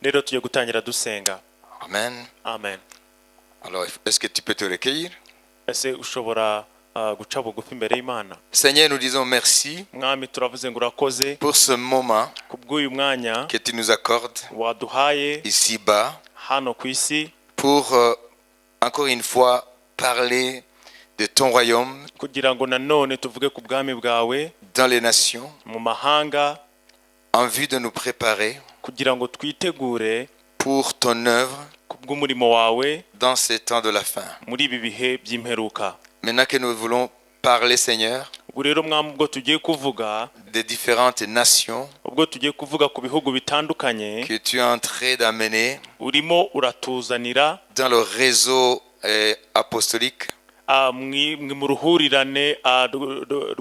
rero tugiye gutangira dusenga. Amen. Amen. Alors, est-ce que tu peux te recueillir? Ese ushobora guca bugufi imbere y'Imana? Seigneur, nous disons merci Mwami, turavuze ngo urakoze pour ce moment kubw'uyu mwanya que tu nous accordes waduhaye ici-bas hano ku isi pour encore une fois parler de ton royaume kugira ngo nanone tuvuge ku bwami bwawe dans les nations mu mahanga, en vue de nous préparer kugira ngo twitegure pour ton œuvre kubw'umurimo wawe dans ces temps de la fin. muri ibi bihe by'imperuka. Maintenant que nous voulons parler, Seigneur, ubwo rero mwami, ubwo tugiye kuvuga des différentes nations ubwo tugiye kuvuga ku bihugu bitandukanye que tu es en train d'amener urimo uratuzanira dans le réseau apostolique mu ruhurirane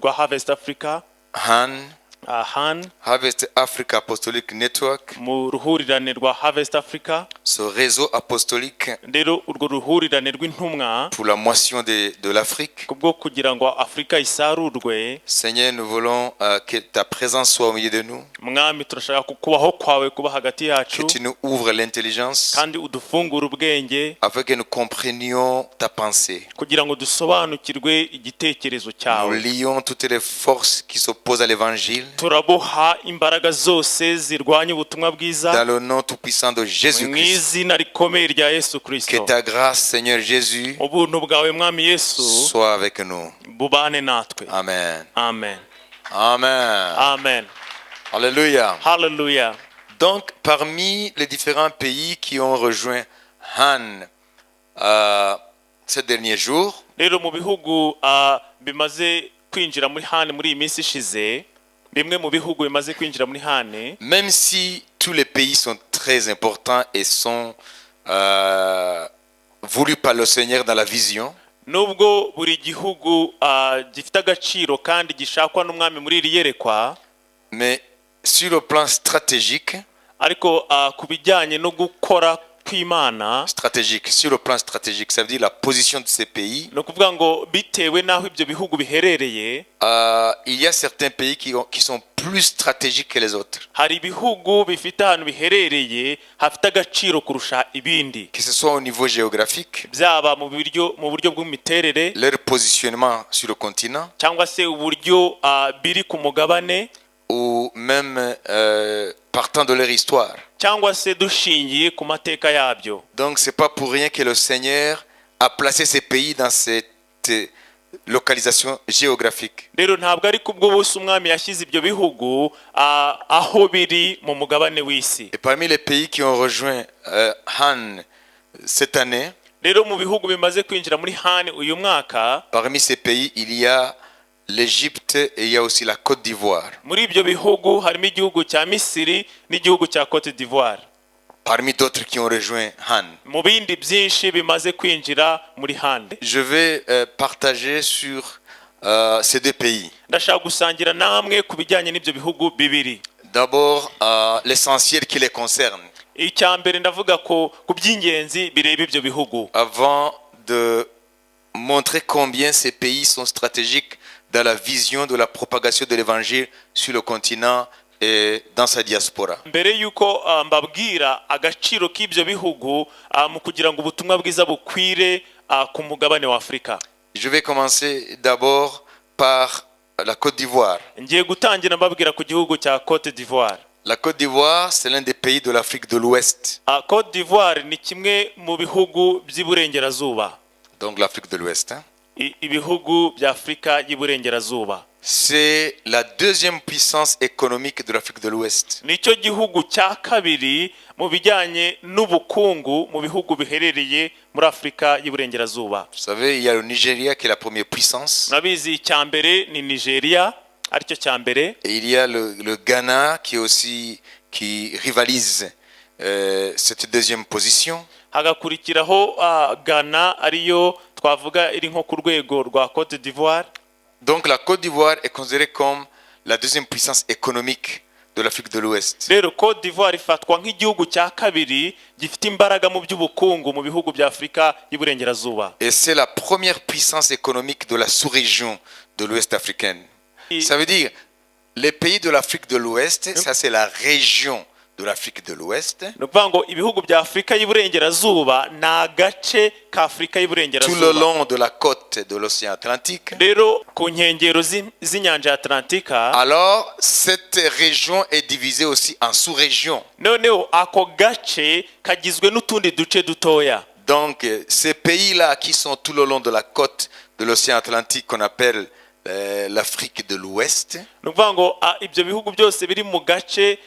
rwa Harvest Africa, Han, Han, Harvest Africa Apostolic Network, mu ruhurirane rwa Harvest Africa. ce réseau apostolique rero urwo ruhurirane rw'intumwa pour la moisson de l'Afrique. kubwo kugira ngo Afrika isarurwe. Seigneur, nous voulons que ta présence soit au milieu de nous, Mwami, turashaka kubaho kwawe kuba hagati que yacu tu nous ouvres l'intelligence kandi udufungure ubwenge afin que nous comprenions ta pensée. kugira ngo dusobanukirwe igitekerezo Nous cyawe. lions toutes les forces qui s'opposent à l'évangile turaboha imbaraga zose zirwanya ubutumwa dans bwiza le nom tout-puissant de mu Jésus-Christ. izina rikomeye rya Yesu Que Kristo. ta grâce, Seigneur Jésus, ubuntu bwawe Mwami Yesu soit avec nous. bubane natwe. Amen. Amen. Amen. Amen. Alléluia. Hallelujah. Donc, parmi les différents pays qui ont rejoint Han ces derniers jours, rero mu bihugu bimaze kwinjira muri hane muri iyi minsi ishize, bimwe mu bihugu bimaze kwinjira muri hane, même si tous les pays sont très importants et sont voulus par le Seigneur dans la vision, nubwo buri gihugu gifite agaciro kandi gishakwa n'umwami muri iri yerekwa, mais sur le plan stratégique, ariko ku bijyanye no gukora kw'Imana, sur le plan stratégique, ça veut dire la position de ces pays, no kuvuga ngo bitewe n'aho ibyo bihugu biherereye, il y a certains pays qui sont plus stratégiques que les autres. hari ibihugu bifite ahantu biherereye hafite agaciro kurusha ibindi, Que ce soit au niveau géographique, byaba mu buryo bw'imiterere leur positionnement sur le continent, cyangwa se uburyo biri ku mugabane, ou même partant de leur histoire. cyangwa se dushingiye ku mateka yabyo. Donc c'est pas pour rien que le Seigneur a placé ces pays dans cette localisation géographique. rero ntabwo ari kubwo bose umwami yashyize ibyo bihugu aho biri mu mugabane w'isi. Et parmi les pays qui ont rejoint Han cette année, rero mu bihugu bimaze kwinjira muri hane uyu mwaka, parmi ces pays il y a l'Égypte et il y a aussi la Côte d'Ivoire. muri ibyo bihugu harimo igihugu cya Misiri n'igihugu cya Côte d'Ivoire, Parmi d'autres qui ont rejoint Han. mu bindi byinshi bimaze kwinjira muri hane. Je vais partager sur ces deux pays. ndashaka gusangira namwe ku bijyanye n'ibyo bihugu bibiri. D'abord, l'essentiel qui les concerne. icya mbere ndavuga ku by'ingenzi bireba ibyo bihugu, Avant de montrer combien ces pays sont stratégiques dans la vision de la propagation de l'évangile sur le continent et dans sa diaspora. mbere y'uko mbabwira agaciro k'ibyo bihugu mu kugira ngo ubutumwa bwiza bukwire ku mugabane wa Afurika. Je vais commencer d'abord par la Côte d'Ivoire. ngiye gutangira mbabwira ku gihugu cya Côte d'Ivoire. La Côte d'Ivoire, c'est l'un des pays de l'Afrique de l'Ouest. Côte d'Ivoire ni kimwe mu bihugu by'iburengerazuba, Donc l'Afrique de l'Ouest. ibihugu bya Afurika y'iburengerazuba. C'est la deuxième puissance économique de l'Afrique de l'Ouest. nicyo gihugu cya kabiri mu bijyanye n'ubukungu mu bihugu biherereye muri Afurika y'iburengerazuba. Vous savez, il y a le Nigeria qui est la première puissance. murabizi icya mbere ni Nigeria, aricyo cya mbere. Et il y a le Ghana qui rivalise cette deuxième position. hagakurikiraho Ghana, ariyo twavuga iri nko ku rwego rwa Côte d'Ivoire. Donc la Côte d'Ivoire est considérée comme la deuxième puissance économique de l'Afrique de l'Ouest. rero Côte d'Ivoire ifatwa nk'igihugu cya kabiri gifite imbaraga mu by'ubukungu mu bihugu bya Afurika y'iburengerazuba. Et c'est la première puissance économique de la sous-région de l'Ouest africaine. Ça veut dire, les pays de l'Afrique de l'Ouest, ça c'est la région de l'Afrique de l'Ouest. ni ukuvuga ngo ibihugu bya afurika y'iburengerazuba ni agace ka afurika Tout le y'iburengerazuba. long de la côte de l'océan Atlantique. rero ku nkengero z'inyanja ya atlantika, Alors, cette région est divisée aussi en sous-régions. noneho ako gace kagizwe n'utundi duce dutoya. Donc, ces pays-là qui sont tout le long de la côte de l'océan Atlantique, qu'on appelle l'Afrique de l'Ouest, ni ukuvuga ngo ibyo bihugu byose biri mu gace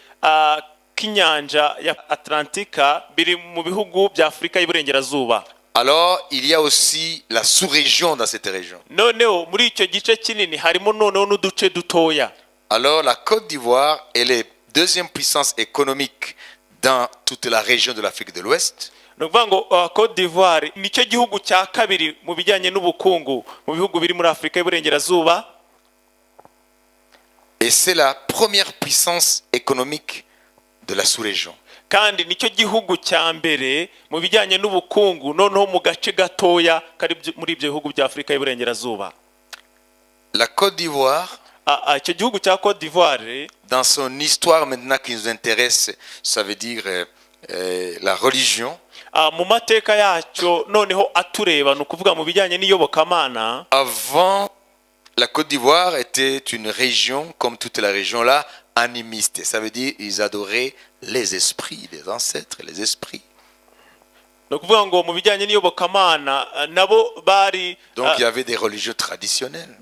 k'inyanja ya atlantika biri mu bihugu bya afurika y'iburengerazuba. alors il y a aussi la sous-région dans cette région. noneho muri icyo gice kinini harimo noneho n'uduce dutoya. Alors, la Côte d'Ivoire est la deuxième puissance économique dans toute la région de l'Afrique de l'Ouest. ni ukuvuga ngo Côte d'Ivoire nicyo gihugu cya kabiri mu bijyanye n'ubukungu mu bihugu biri muri afurika y'iburengerazuba, Et c'est la première puissance économique de la sous-région. kandi nicyo gihugu cya mbere mu bijyanye n'ubukungu noneho mu gace gatoya kari muri ibyo bihugu bya afurika y'iburengerazuba. La Côte d'Ivoire, icyo gihugu cya Côte d'Ivoire, dans son histoire maintenant qui nous intéresse, ça veut dire la religion. mu mateka yacyo noneho atureba, ni ukuvuga mu bijyanye n'iyobokamana. Avant, la Côte d'Ivoire était une région, comme toute la région là, animiste. Ça veut dire ils adoraient les esprits, les ancêtres, les esprits. ni ukuvuga ngo mu bijyanye n'iyobokamana nabo bari Donc il y avait des religieux traditionnels.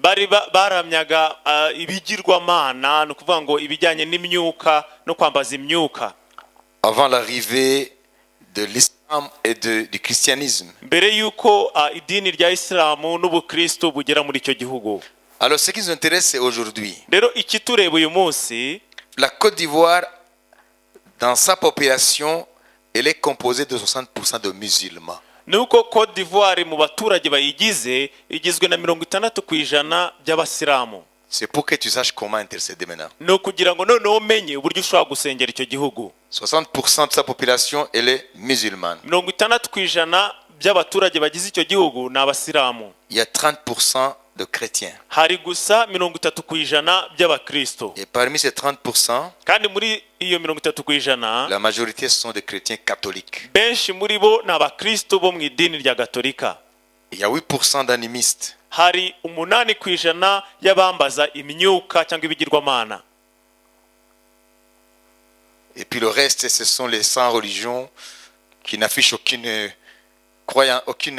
baramyaga ibigirwamana, ni ukuvuga ngo ibijyanye n'imyuka no kwambaza imyuka. Avant l'arrivée de l'islam et du christianisme. mbere y'uko idini rya isilamu n'ubukristo bugera muri icyo gihugu. Alors ce qui nous intéresse c'est aujourd'hui. rero ikitureba uyu munsi, La Côte d'Ivoire, dans sa population, elle est composée de 60% de musulmans. ni uko Côte d'Ivoire mu baturage bayigize igizwe na 60% by'abasilamu. C'est pour que tu saches comment intercéder maintenant. ni ukugira ngo noneho umenye uburyo ushobora gusengera icyo gihugu. 60% de sa population, elle est musulmane. 60% by'abaturage bagize icyo gihugu ni abasilamu. Il y a 30% de chrétiens. hari gusa 30% by'abakristo. Et parmi ces 30%, kandi muri iyo 30%, la majorité sont des chrétiens catholiques. benshi muri bo ni abakristo bo mu idini rya gatolika. Il y a 8% d'animistes. hari 8% y'abambaza imyuka cyangwa ibigirwamana. Et puis le reste, ce sont les 100 religions qui n'affichent aucune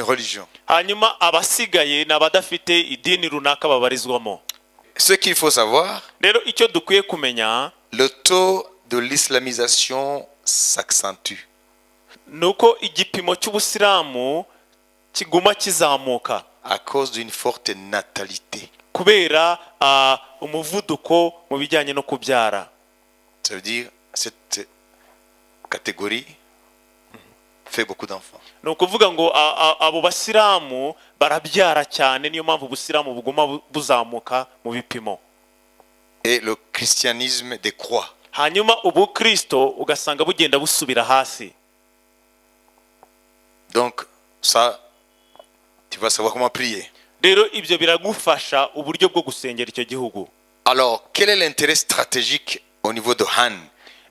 religion. hanyuma abasigaye ni abadafite idini runaka babarizwamo. Ce qu'il faut savoir, rero icyo dukwiye kumenya, le taux de l'islamisation s'accentue. ni uko igipimo cy'ubusilamu kiguma kizamuka À cause d'une forte natalité. kubera umuvuduko mu bijyanye no kubyara. Ça veut dire cette catégorie fait beaucoup d'enfants. ni ukuvuga ngo abo basilamu barabyara cyane, niyo mpamvu ubusilamu buguma buzamuka mu bipimo. Et le christianisme décroît. hanyuma ubukristo ugasanga bugenda busubira hasi. Donc ça, tu vas savoir comment prier. rero ibyo biragufasha uburyo bwo gusengera icyo gihugu. Alors, quel est l'intérêt stratégique au niveau de Han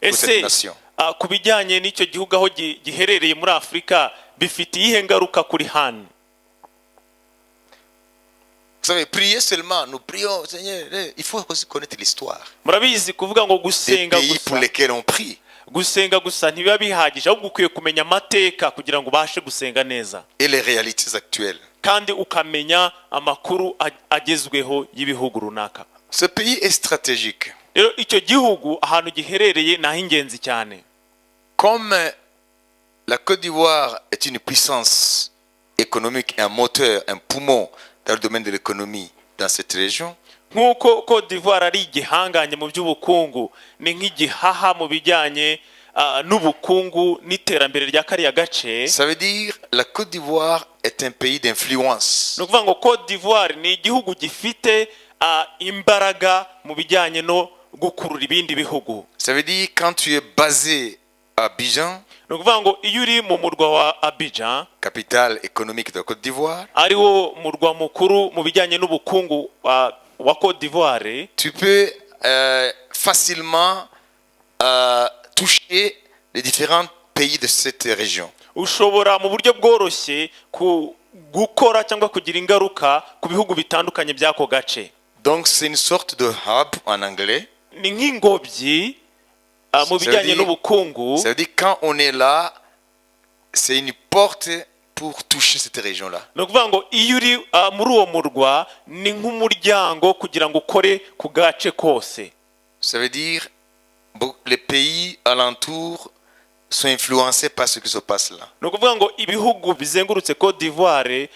pour cette ese nation? ku bijyanye n'icyo gihugu aho giherereye muri Afurika bifite iyihe ngaruka kuri Han? Vous savez, prier seulement, nous prions, Seigneur, il faut aussi connaître l'histoire murabizi kuvuga ngo des gusenga pays pour gusa lesquels on prie gusenga gusa ntibiba bihagije, ahubwo ukwiye kumenya amateka kugira ngo ubashe gusenga neza, et les réalités actuelles. kandi ukamenya amakuru agezweho y'ibihugu runaka. Ce pays est stratégique. rero icyo gihugu ahantu giherereye ni ah'ingenzi cyane. Comme la Côte d'Ivoire est une puissance économique, un moteur, un poumon dans le domaine de l'économie dans cette région, nk'uko Côte d'Ivoire ari igihanganye mu by'ubukungu, ni nk'igihaha mu bijyanye n'ubukungu n'iterambere rya kariya gace. ça veut dire la Côte d'Ivoire est un pays d'influence. ni ukuvuga ngo Côte d'Ivoire ni igihugu gifite imbaraga mu bijyanye no gukurura ibindi bihugu. Ça veut dire quand tu es basé à Abidjan, ni ukuvuga ngo iyo uri mu murwa wa Abidjan, capitale économique de la Côte d'Ivoire, ariwo murwa mukuru mu bijyanye n'ubukungu wa Côte d'Ivoire, tu peux facilement toucher les différents pays de cette région. ushobora mu buryo bworoshye gukora cyangwa kugira ingaruka ku bihugu bitandukanye by'ako gace. Donc c'est une sorte de hub en anglais. Ni nk'ingobyi mu bijyanye n'ubukungu. Ça veut dire quand on est là, c'est une porte pour toucher cette région-là. ni ukuvuga ngo iyo uri muri uwo murwa ni nk'umuryango kugira ngo ukore ku gace kose. Ça veut dire les pays alentours sont influencés par ce qui se passe là. ni ukuvuga ngo ibihugu bizengurutse Côte d'Ivoire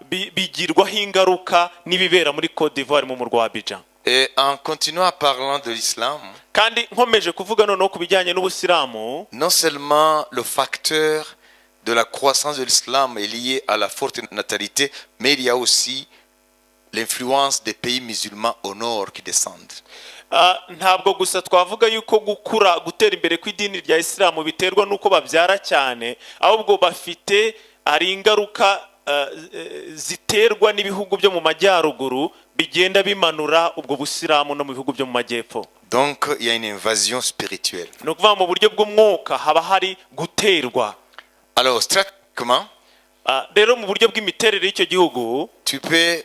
bigirwaho ingaruka n'ibibera muri Côte d'Ivoire mu murwa wa Abidjan. Et en continuant parlant de l'islam, kandi nkomeje kuvuga noneho ku bijyanye n'ubusilamu, non seulement le facteur de la croissance de l'islam est lié à la forte natalité, mais il y a aussi l'influence des pays musulmans au nord qui descendent. ntabwo gusa twavuga yuko gutera imbere kw'idini rya Isilamu biterwa n'uko babyara cyane, ahubwo bafite ari ingaruka ziterwa n'ibihugu byo mu majyaruguru bigenda bimanura ubwo busilamu no mu bihugu byo mu majyepfo. Donc il y a une invasion spirituelle. ni ukuvuga mu buryo bw'umwuka haba hari guterwa. Alors stratégiquement, rero mu buryo bw'imiterere y'icyo gihugu, tu peux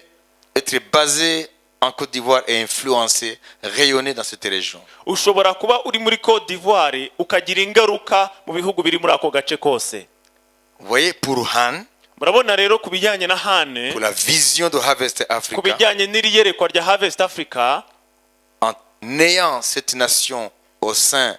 être basé en Côte d'Ivoire et influencer, rayonner dans cette région. ushobora kuba uri muri Côte d'Ivoire ukagira ingaruka mu bihugu biri muri ako gace kose. Vous voyez, pour Han, murabona rero ku bijyanye na Hane, pour la vision de Harvest ku Africa, bijyanye n'iri yerekwa rya Harvest Africa, en ayant cette nation au sein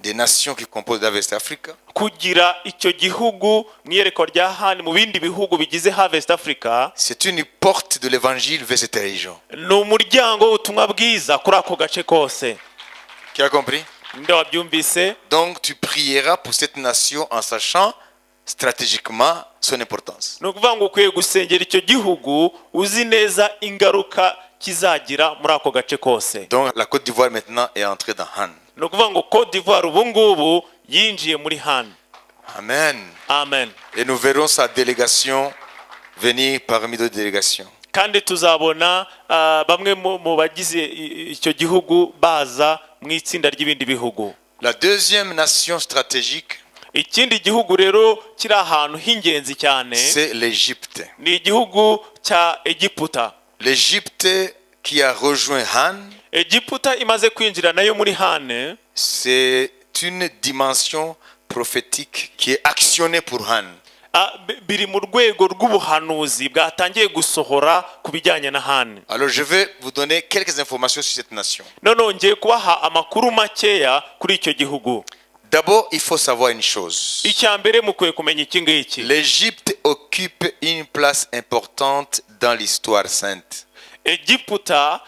des nations qui composent Harvest Africa, kugira icyo gihugu mu iyerekwa rya Hane mu bindi bihugu bigize Harvest Africa, c'est une porte de l'évangile vers cette région. ni umuryango w'ubutumwa bwiza kuri ako gace kose. Qui a compris? nde wabyumvise? Donc tu prieras pour cette nation en sachant stratégiquement son importance. ni ukuvuga ngo ukwiye gusengera icyo gihugu uzi neza ingaruka kizagira muri ako gace kose. Donc la Côte d'Ivoire maintenant est entrée dans Han. ni ukuvuga ngo Côte d'Ivoire ubu ngubu yinjiye muri Hane. Amen. Amen. Et nous verrons sa délégation venir parmi d'autres délégations. kandi tuzabona bamwe mu bagize icyo gihugu baza mu itsinda ry'ibindi bihugu. La deuxième nation stratégique, ikindi gihugu rero kiri ahantu h'ingenzi cyane, c'est l'Égypte. ni igihugu cya Egiputa. L'Égypte qui a rejoint Han, Egiputa imaze kwinjira nayo muri Hane, c'est une dimension prophétique qui est actionnée pour Han. biri mu rwego rw'ubuhanuzi bwatangiye gusohora ku bijyanye na Hane. Alors je vais vous donner quelques informations sur cette nation. none ngiye kubaha amakuru makeya kuri icyo gihugu. D'abord, il faut savoir une chose. icya mbere mukwiye kumenya iki ngiki: L'Égypte occupe une place importante dans l'histoire sainte. Egiputa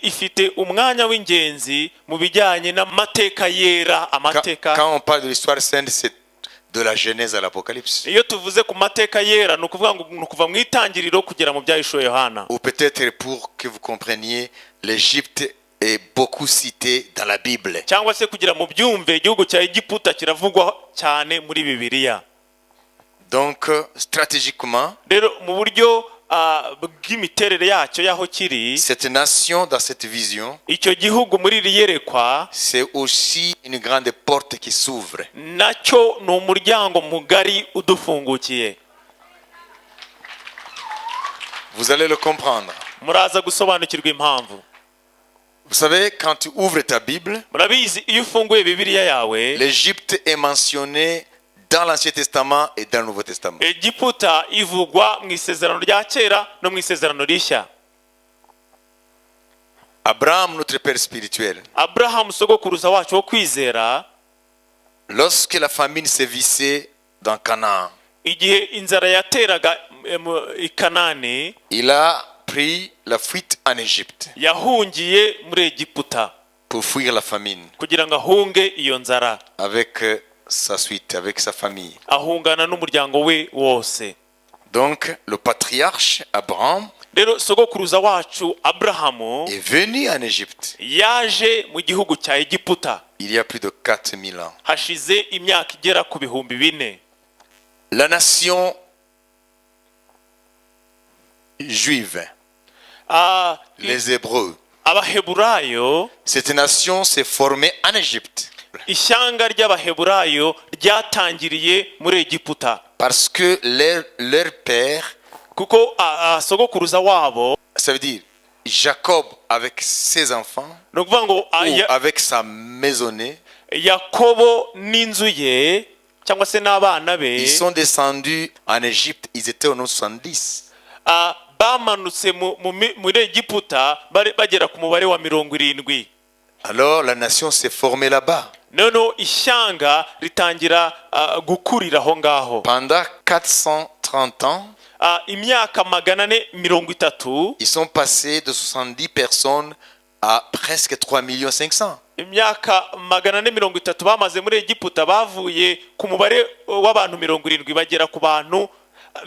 ifite umwanya w'ingenzi mu bijyanye n'amateka yera, amateka. Quand on parle de l'histoire sainte, c'est de la Genèse à l'Apocalypse. iyo tuvuze ku mateka yera ni ukuvuga ngo ni ukuva mu itangiriro kugera mu byahishuwe Yohana. Ou peut-être pour que vous compreniez, l'Égypte est beaucoup cité dans la Bible. cyangwa se kugira mu byumve igihugu cya Egiputa kiravugwa cyane muri Bibiliya. Donc, stratégiquement, rero mu buryo bw'imiterere yacyo y'aho kiri, cette nation, dans cette vision, icyo gihugu muri iri yerekwa c'est aussi une grande porte qui s'ouvre. nacyo ni umuryango mugari udufungukiye. Vous allez le comprendre. muraza gusobanukirwa impamvu. Vous savez, quand tu ouvres ta Bible, murabizi iyo ufunguye Bibiliya yawe, l'Égypte est mentionnée dans l'Ancien Testament et dans le Nouveau Testament. Egiputa ivugwa mu isezerano rya kera no mu isezerano rishya. Abraham, notre père spirituel, Abrahamu sogokuruza wacu wo kwizera, lorsque la famine sévissait dans Canaan, igihe inzara yateraga i Kanani, il a pris la fuite en Égypte yahungiye muri Egiputa pour fuir la famine kugira ngo ahunge iyo nzara, avec sa suite, avec sa famille. ahungana n'umuryango we wose. Donc, le patriarche Abraham rero sogokuruza wacu Abrahamu est venu en Égypte yaje mu gihugu cya Egiputa il y a plus de 4000 ans. hashize imyaka igera ku bihumbi 4. La nation juive, les Hébreux, Abaheburayo, cette nation s'est formée en Égypte. ishyanga ry'abaheburayo ryatangiriye muri Egiputa Parce que leur père, kuko sogokuruza wabo, ça veut dire Jacob avec ses enfants, ni ukuvuga ngo ou avec sa maisonnée, Yakobo n'inzu ye cyangwa se n'abana be ils sont descendus en Égypte, ils étaient au nombre 70. bamanutse muri Egiputa bagera ku mubare wa 70. Alors la nation s'est formée là-bas. noneho ishyanga ritangira gukurira aho ngaho. Pendant 430 ans, imyaka 430, ils sont passés de 70 personnes à presque 3 500 000. imyaka 430 bamaze muri Egiputa bavuye ku mubare w'abantu 70 bagera ku bantu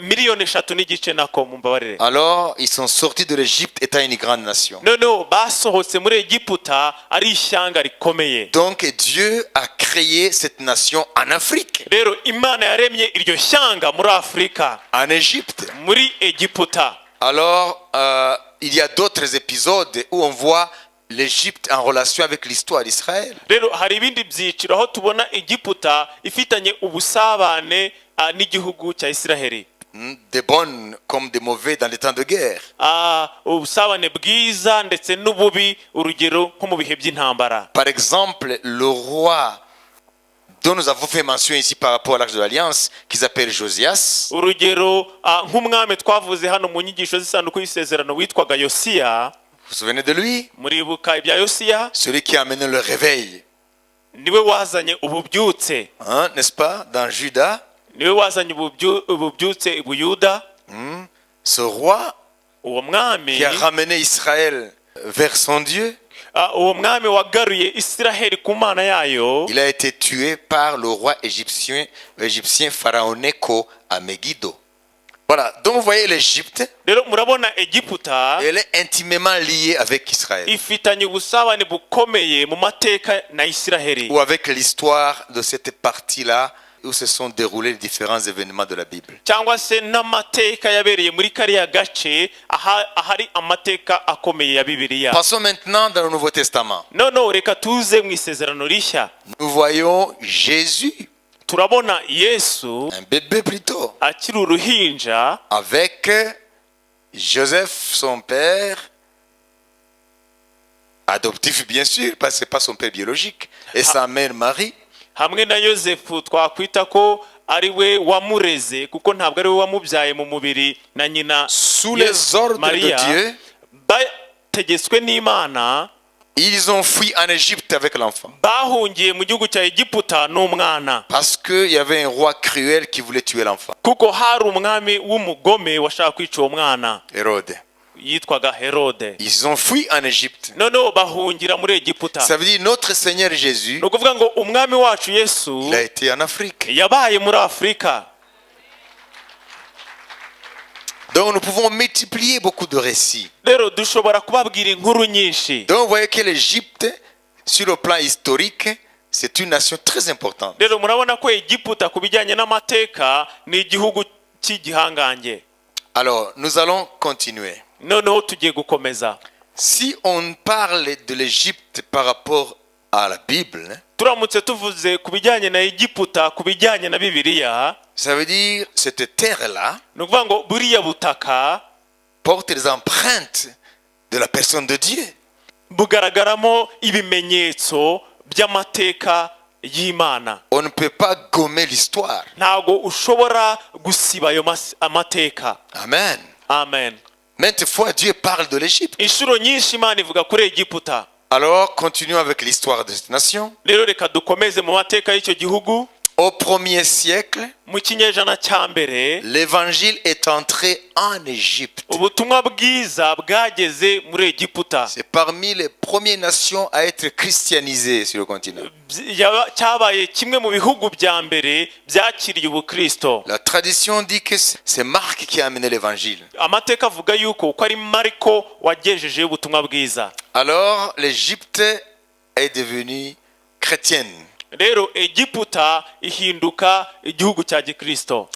3.5 millions nako mumbabarire. Alors ils sont sortis de l'Égypte étant une grande nation. noneho basohotse muri Egiputa ari ishyanga rikomeye. Donc Dieu a créé cette nation en Afrique, rero Imana yaremye iryo shyanga muri Afrika, en Égypte. muri Egiputa. Alors il y a d'autres épisodes où on voit l'Égypte en relation avec l'histoire d'Israël. rero hari ibindi byiciro aho tubona Egiputa ifitanye ubusabane n'igihugu cya Isiraheli, Des bonnes comme des mauvais dans les temps de guerre. ubusabane bwiza ndetse n'ububi, urugero nko mu bihe by'intambara. Par exemple, le roi dont nous avons fait mention ici par rapport à l'Arche de l'Alliance, qui s'appelle Josias, urugero nk'umwami twavuze hano mu nyigisho z'isanduku y'isezerano witwaga Yosiya. vous vous souvenez de lui? muribuka ibya Yosiya? Celui qui a amené le réveil, niwe wazanye ububyutse, n'est-ce pas? Dans Juda, niwe wazanye ububyutse i Buyuda. ce roi uwo mwami qui a ramené Israël vers son Dieu, uwo mwami wagaruye Isiraheli ku Mana yayo, il a été tué par le roi égyptien Pharaon Necho à Megiddo. Voilà, donc vous voyez l'Égypte, rero murabona Egiputa elle est intimement liée avec Israël, ifitanye ubusabane bukomeye mu mateka na Isiraheli, ou avec l'histoire de cette partie-là où se sont déroulés les différents événements de la Bible. cyangwa se n'amateka yabereye muri kariya gace ahari amateka akomeye ya Bibiliya. Passons maintenant dans le Nouveau Testament. noneho reka tuze mu isezerano rishya. Nous voyons Jésus, turabona Yesu un bébé plutôt, akiri uruhinja avec Joseph, son père, adoptif bien sûr, parce que c'est pas son père biologique, et sa mère Marie. hamwe na Yosefu twakwita ko ari we wamureze kuko ntabwo ari we wamubyaye mu mubiri na nyina. Sous les ordres Maria, de Dieu, bategetswe n'Imana, ils ont fui en Égypte avec l'enfant. bahungiye mu gihugu cya Egiputa n'umwana, Parce qu'il y avait un roi cruel qui voulait tuer l'enfant, kuko hari umwami w'umugome washaka kwica uwo mwana Hérode. yitwaga Herode. Ils ont fui en Égypte. noneho bahungira muri Egiputa. Ça veut dire notre Seigneur Jésus, ni ukuvuga ngo umwami wacu Yesu il a été en Afrique. yabaye muri Afurika. Donc nous pouvons multiplier beaucoup de récits. rero dushobora kubabwira inkuru nyinshi. Donc vous voyez que l'Égypte, sur le plan historique, c'est une nation très importante. rero murabona ko Egiputa ku bijyanye n'amateka ni igihugu cy'igihangange. Alors nous allons continuer. noneho tugiye gukomeza. Si on parle de l'Égypte par rapport à la Bible, turamutse tuvuze ku bijyanye na Egiputa ku bijyanye na Bibiliya, ça veut dire cette terre-là ni ukuvuga ngo buriya butaka porte les empreintes de la personne de Dieu. bugaragaramo ibimenyetso by'amateka y'Imana. On ne peut pas gommer l'histoire. ntabwo ushobora gusiba ayo amateka. Amen. Amen. Maintes fois, Dieu parle de l'Égypte. inshuro nyinshi Imana ivuga kuri Egiputa. Alors, continuons avec l'histoire de cette nation. rero reka dukomeze mu mateka y'icyo gihugu. Au 1er siècle, mu kinyejana cya mbere l'évangile est entré en Égypte. ubutumwa bwiza bwageze muri Egiputa. C'est parmi les premières nations à être christianisées sur le continent. cyabaye kimwe mu bihugu bya mbere byakiriye ubukristo. La tradition dit que c'est Marc qui a amené l'évangile. amateka avuga yuko uko ari Mariko wagejejeyo ubutumwa bwiza. Alors, l'Égypte est devenue chrétienne. rero Egiputa ihinduka igihugu cya gikristo.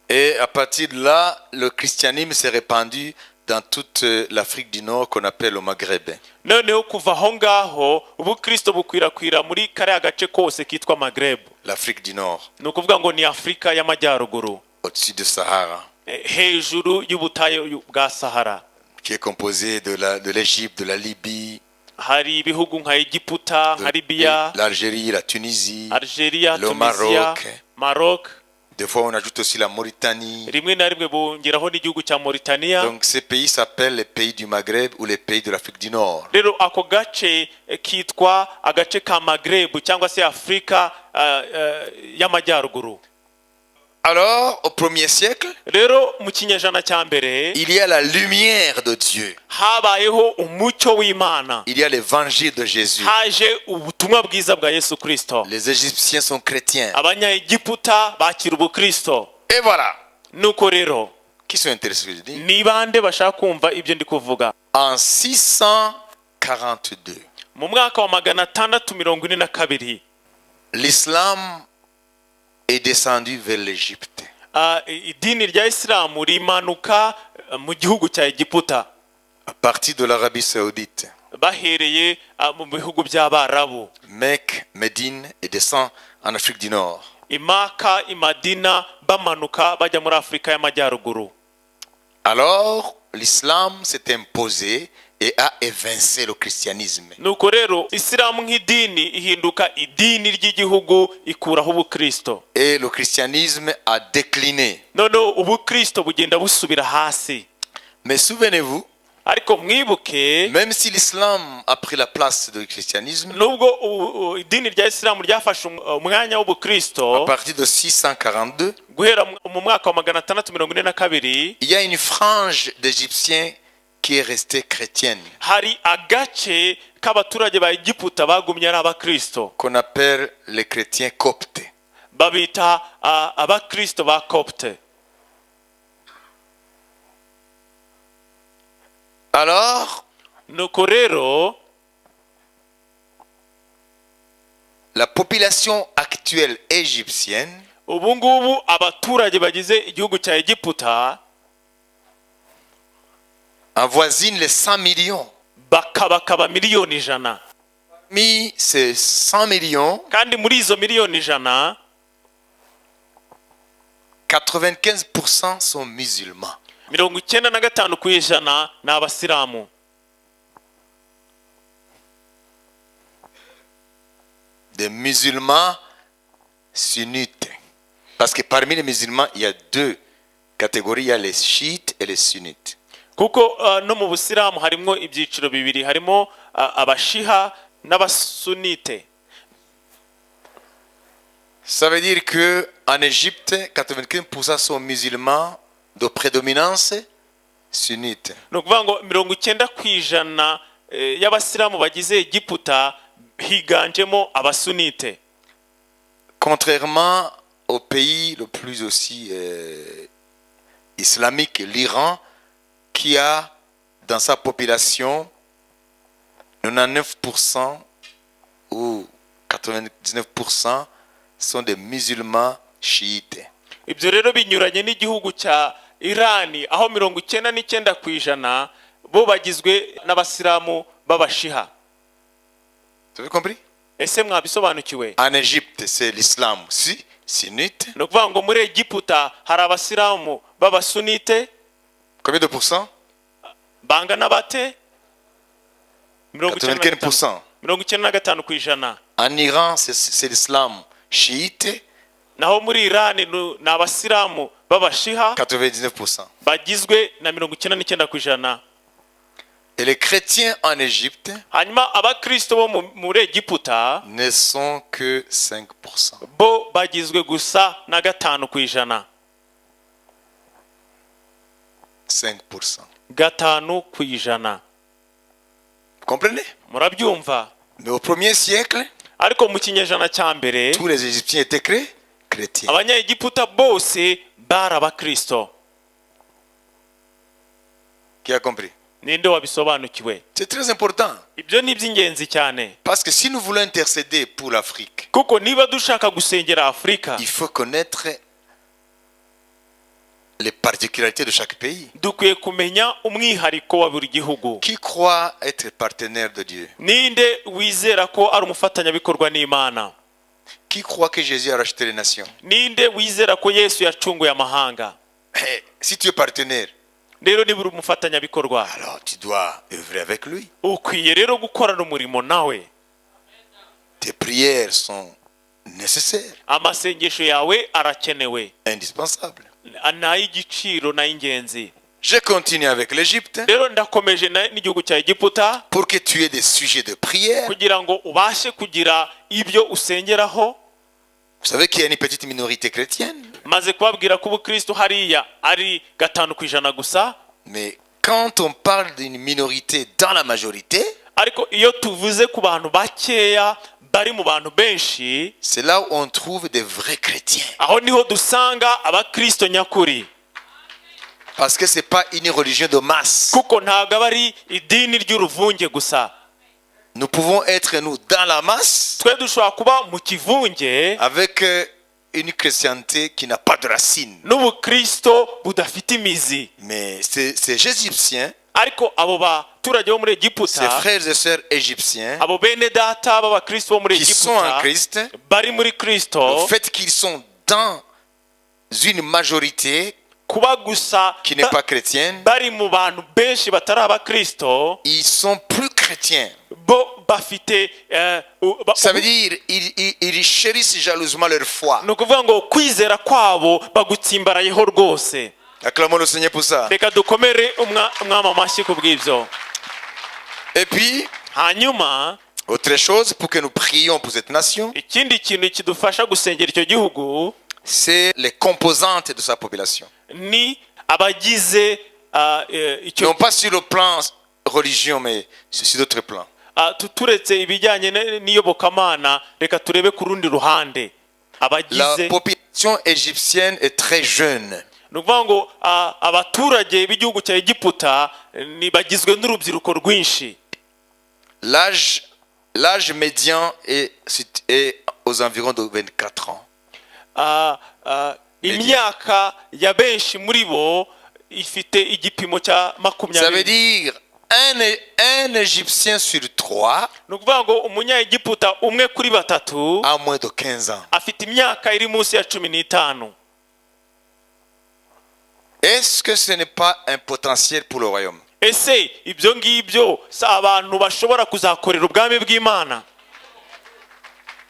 Et à partir de là, le christianisme s'est répandu dans toute l'Afrique du Nord qu'on appelle le Maghreb. noneho kuva aho ngaho ubukristo bukwirakwira muri kariya gace kose kitwa Maghreb. L'Afrique du Nord, ni ukuvuga ngo ni Afurika y'Amajyaruguru, au-dessus de Sahara, hejuru y'ubutayu bwa Sahara. qui est composé de l'Égypte, de la Libye, hari ibihugu nka Egiputa, nka Libya, l'Algérie, la Tunisie, Algeria, le Tunisia, Maroc. Des fois, on ajoute aussi la Mauritanie. rimwe na rimwe bongeraho n'igihugu cya Mauritania. Donc, ces pays s'appellent les pays du Maghreb ou les pays de l'Afrique du Nord. rero ako gace kitwa agace ka Maghreb cyangwa se Afurika y'Amajyaruguru. Alors, au 1er siècle, rero mu kinyejana cya mbere il y a la lumière de Dieu. habayeho umucyo w'Imana, Il y a l'évangile de Jésus. haje ubutumwa bwiza bwa Yesu Kristo. Les Égyptiens sont chrétiens. Abanyaegiputa bakira ubukristo. Et voilà. nuko rero Qui sont intéressés, je dis. ni bande bashaka kumva ibyo ndi kuvuga. En 642, mu mwaka wa 642 l'islam est descendu vers l'Égypte. idini rya Isilamu rimanuka mu gihugu cya Egiputa À partir de l'Arabie Saoudite, bahereye mu bihugu by'Abarabu, Mecque, Médine, et descend en Afrique du Nord. Imaka, Imadina, bamanuka bajya muri Afurika y'Amajyaruguru. Alors, l'islam s'est imposé et a évincé le christianisme. nuko rero Isilamu nk'idini ihinduka idini ry'igihugu, ikuraho ubukristo. Et le christianisme a décliné. noneho ubukristo bugenda busubira hasi. Mais souvenez-vous, ariko mwibuke, même si l'islam a pris la place du christianisme, nubwo idini rya Isilamu ryafashe umwanya à w'ubukristo partir de 642, guhera mu mwaka wa 642, il y a une frange d'Égyptiens qui est restée chrétienne, hari agace k'abaturage ba Egiputa bagumye ari abakristo, qu'on appelle les chrétiens coptes. babita abakristo ba Copte. Alors, nuko rero la population actuelle égyptienne ubu ngubu abaturage bagize igihugu cya Egiputa avoisine les 100 millions. bakaba miliyoni 100. Parmi ces 100 millions, kandi muri izo miliyoni 100, 95% sont musulmans. 95% ni Abasilamu. Des musulmans sunnites. Parce que parmi les musulmans, il y a deux catégories, il y a les chiites et les sunnites. kuko no mu Busilamu harimo ibyiciro bibiri, harimo abashiha n'abasunite. Ça veut dire que en Égypte, 95% sont musulmans de prédominance sunnite. ni ukuvuga ngo 90% y'Abasilamu bagize Egiputa higanjemo abasunite. Contrairement au pays le plus aussi islamique, l'Iran, qui a dans sa population 99% ou 99% sont des musulmans chiites. ibyo rero binyuranye n'igihugu cya Irani, aho 99% bo bagizwe n'Abasilamu b'abashiha. Vous avez compris? ese mwabisobanukiwe? En Égypte, c'est l'islam sunnite. ni ukuvuga ngo muri Egiputa hari Abasilamu b'abasunite. Combien de pourcents? bangana bate? 95%. 95%. En Iran, c'est l'islam chiite. naho muri Irani ni Abasilamu b'abashiha 99%. bagizwe na 99%. Et les chrétiens en Égypte hanyuma abakristo bo muri Egiputa ne sont que 5%. bo bagizwe gusa na 5%. 5%. 5%. Vous comprenez? murabyumva? Mais au 1er siècle, ariko mu kinyejana cya mbere tous les Égyptiens étaient chrétiens. abanyaegiputa bose bari abakristo. Qui a compris? ninde wabisobanukiwe? C'est très important. ibyo ni iby'ingenzi cyane, Parce que si nous voulons intercéder pour l'Afrique, kuko niba dushaka gusengera Afurika il faut connaître les particularités de chaque pays. dukwiye kumenya umwihariko wa buri gihugu. Qui croit être partenaire de Dieu? Ninde wizera ko ari umufatanyabikorwa n'Imana? Qui croit que Jésus a racheté les nations? Ninde wizera ko Yesu yacunguye amahanga? Si tu es partenaire, Rero niba uri umufatanyabikorwa, alors tu dois œuvrer avec lui. ukwiye rero gukorana umurimo nawe. Tes prières sont nécessaires, Amasengesho yawe arakenewe, indispensables. n'ay'igiciro n'ay'ingenzi. Je continue avec l'Égypte Rero ndakomeje n'igihugu cya Egiputa pour que tu aies des sujets de prière. kugira ngo ubashe kugira ibyo usengeraho. Vous savez qu'il y a une petite minorité chrétienne, Maze kubabwira ko ubukristo hariya ari 5% gusa, mais quand on parle d'une minorité dans la majorité, ariko iyo tuvuze ku bantu bakeya bari mu bantu benshi, c'est là où on trouve des vrais chrétiens. aho niho dusanga abakristo nyakuri, Parce que ce n'est pas une religion de masse. kuko ntabwo aba ari idini ry'uruvunge gusa. Nous pouvons être, nous, dans la masse, Twe dushobora kuba mu kivunge avec une chrétienté qui n'a pas de racines. n'ubukristo budafite imizi, Mais ces Égyptiens, ariko abo baturage bo muri ces Egiputa, frères et sœurs égyptiens, abo bene data b'abakristo bo muri qui sont en Egiputa Christ, bari muri Kristo, le fait qu'ils sont dans une majorité kuba gusa qui n'est pas chrétienne, bari mu bantu benshi batari abakristo, ils sont plus chrétiens. bo bafite Ça veut dire ils chérissent jalousement leur foi. ni ukuvuga ngo kwizera kwabo bagutsimbarayeho rwose. Acclamons le Seigneur pour ça. Reka dukomere umwami amashyi ku bw'ibyo. Et puis, Hanyuma autre chose, pour que nous prions pour cette nation, ikindi kintu kidufasha gusengera icyo gihugu c'est les composantes de sa population. ni abagize icyo, Non pas sur le plan religion, mais sur d'autres plans. turetse ibijyanye n'iyobokamana, reka turebe ku rundi ruhande La abagize. population égyptienne est très jeune. Ni ukuvuga ngo abaturage b'igihugu cya Egiputa bagizwe n'urubyiruko rwinshi. L'âge médian est aux environs de 24 ans. Imyaka ya benshi muri bo ifite igipimo cya Ça veut 20. dire un Égyptien sur 3 Ni ukuvuga ngo Umunyaegiputa umwe kuri 3 a moins de 15 ans. afite imyaka iri munsi ya 15. Est-ce que ce n'est pas un potentiel pour le royaume? Ese ibyo ngibyo si abantu bashobora kuzakorera ubwami bw'Imana?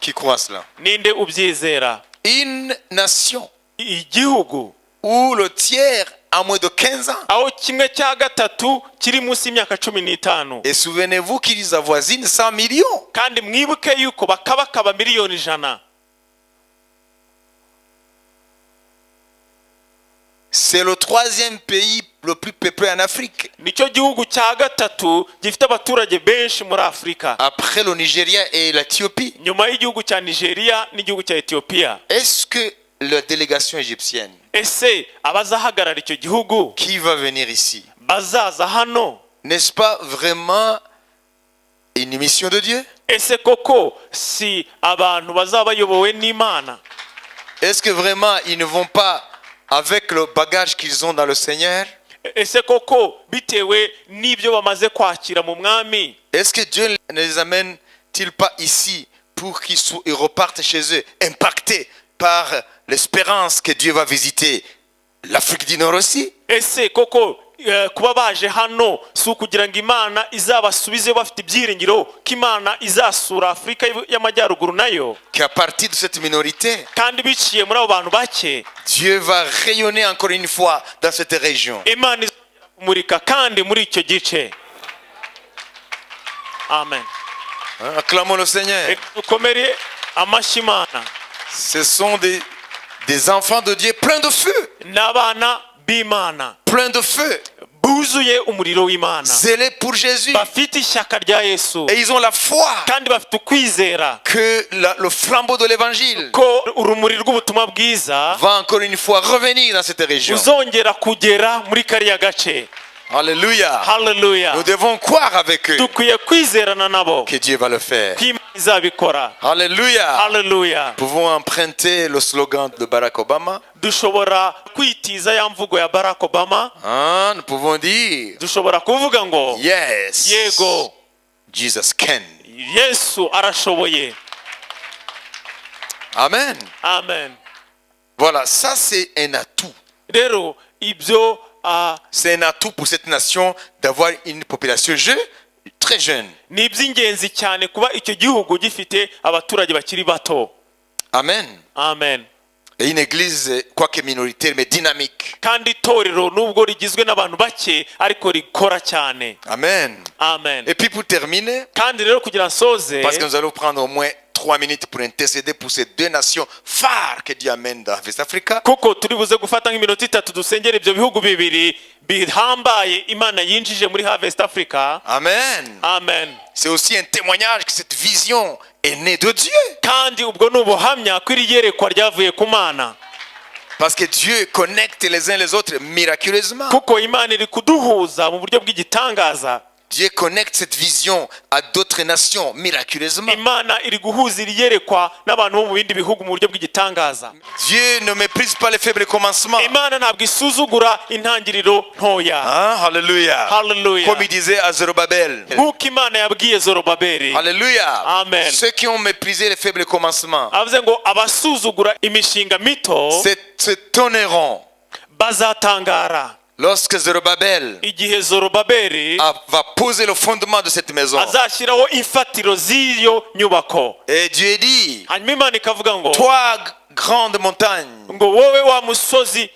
Qui croit cela? Ninde ubyizera? Une nation Igihugu où le tiers a moins de 15 ans. aho 1/3 kiri munsi y'imyaka 15. Et souvenez-vous qu'ils avoisinent 100 millions. Kandi mwibuke yuko bakabakaba miliyoni 100. C'est le 3e pays le plus peuplé en Afrique. Nicyo gihugu cya 3 gifite abaturage benshi muri Afurika, Après le Nigeria et l'Éthiopie. nyuma y'igihugu cya Nigeria n'igihugu cya Ethiopia. Est-ce que la délégation égyptienne Ese abazahagarara icyo gihugu qui va venir ici, bazaza hano, n'est-ce pas vraiment une mission de Dieu? ese koko si abantu bazaba bayobowe n'Imana? Est-ce que vraiment ils ne vont pas avec le bagage qu'ils ont dans le Seigneur? Ese koko bitewe n'ibyo bamaze kwakira mu mwami, Est-ce que Dieu ne les amène-t-il pas ici pour qu'ils repartent chez eux, impactés par l'espérance que Dieu va visiter l'Afrique du Nord aussi? ese koko kuba baje hano si ukugira ngo Imana izabasubize bafite ibyiringiro ko Imana izasura Afurika y'Amajyaruguru nayo? Qu'à partir de cette minorité, Kandi biciye muri abo bantu bake, Dieu va rayonner encore une fois dans cette région. Imana izongera kumurika kandi muri icyo gice. Amen. Hein, acclamons le Seigneur. Reka dukomere amashyi Imana. Ce sont des enfants de Dieu pleins de feu, N'abana b'Imana pleins de feu, buzuye umuriro w'Imana, zélés pour Jésus. bafite ishyaka rya Yesu Et ils ont la foi kandi bafite ukwizera que le flambeau de l'évangile ko urumuri rw'ubutumwa bwiza va encore une fois revenir dans cette région. uzongera kugera muri kariya gace. Alléluia. haleluya Nous devons croire avec eux dukwiye kwizerana nabo que Dieu va le faire. ko Imana izabikora. Alléluia. haleluya Nous pouvons emprunter le slogan de Barack Obama. dushobora kwitiza ya mvugo ya Barack Obama. Hein, nous pouvons dire dushobora kuvuga ngo yes. yego Jesus can. Yesu arashoboye. Amen. Amen. Voilà, ça c'est un atout. Rero ibyo C'est un atout pour cette nation d'avoir une population jeune, très jeune. ni iby'ingenzi cyane kuba icyo gihugu gifite abaturage bakiri bato. Amen. Amen. Et une église, quoique minoritaire, mais dynamique. kandi itorero nubwo rigizwe n'abantu bake ariko rikora cyane. Amen. Amen. Et puis pour terminer, kandi rero kugira nsoze, parce que nous allons prendre au moins 3 minutes pour intercéder pour ces deux nations phares que Dieu amène dans West Africa. kuko turi buze gufata nk'iminota 3 dusengera ibyo bihugu bibiri bihambaye Imana yinjije muri Harvest Africa. Amen. Amen. C'est aussi un témoignage que cette vision est née de Dieu. kandi ubwo ni ubuhamya ko iri yerekwa ryavuye ku Mana, Parce que Dieu connecte les uns les autres miraculeusement. kuko Imana iri kuduhuza mu buryo bw'igitangaza. Dieu connecte cette vision à d'autres nations miraculeusement. Imana iri guhuza iri yerekwa n'abantu bo mu bindi bihugu mu buryo bw'igitangaza. Dieu ne méprise pas les faibles commencements. Imana ntabwo isuzugura intangiriro ntoya. Hein? Alléluia. Hallelujah. Comme il disait à Zorobabel. nk'uko Imana yabwiye Zorobabeli. Alléluia. Amen. Ceux qui ont méprisé les faibles commencements avuze ngo abasuzugura imishinga mito se tonneront bazatangara lorsque Zorobabel igihe Zorobabeli va poser le fondement de cette maison. azashyiraho imfatiro z'iyo nyubako. Et Dieu dit, hanyuma Imana ikavuga ngo toi grande montagne, ngo wowe wa musozi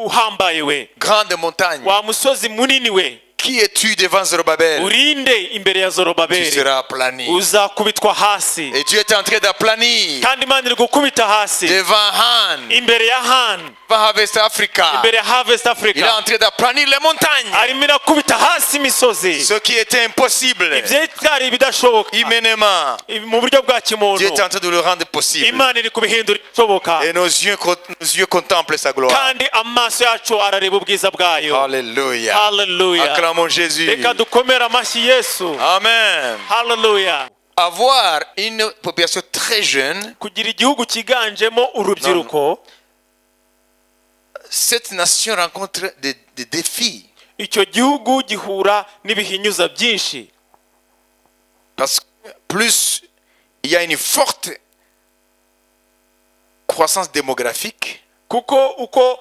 uhambaye we, grande montagne, wa musozi munini we, qui es-tu devant Zorobabel? urinde imbere ya Tu Zorobabeli, seras aplani. uzakubitwa hasi. Et Dieu est en train d'aplanir kandi Imana iri gukubita hasi devant Han, imbere ya Han, devant Harvest Africa. imbere ya Harvest Il est Africa. en train d'aplanir les montagnes. arimo irakubita hasi imisozi. Ce qui était impossible, ibyari bidashoboka humainement, mu buryo bwa Dieu kimuntu, est en train de le rendre possible. Imana iri kubihindura bishoboka. Et nos yeux contemplent sa gloire. kandi amaso yacu arareba ubwiza bwayo. Alléluia. Hallelujah. Acclamons Jésus. reka dukomere amashyi Yesu. Amen. Hallelujah. Avoir une population très jeune, kugira igihugu cyiganjemo urubyiruko, cette nation rencontre des défis. icyo gihugu gihura n'ibihinyuza byinshi. Parce que plus il y a une forte croissance démographique, kuko uko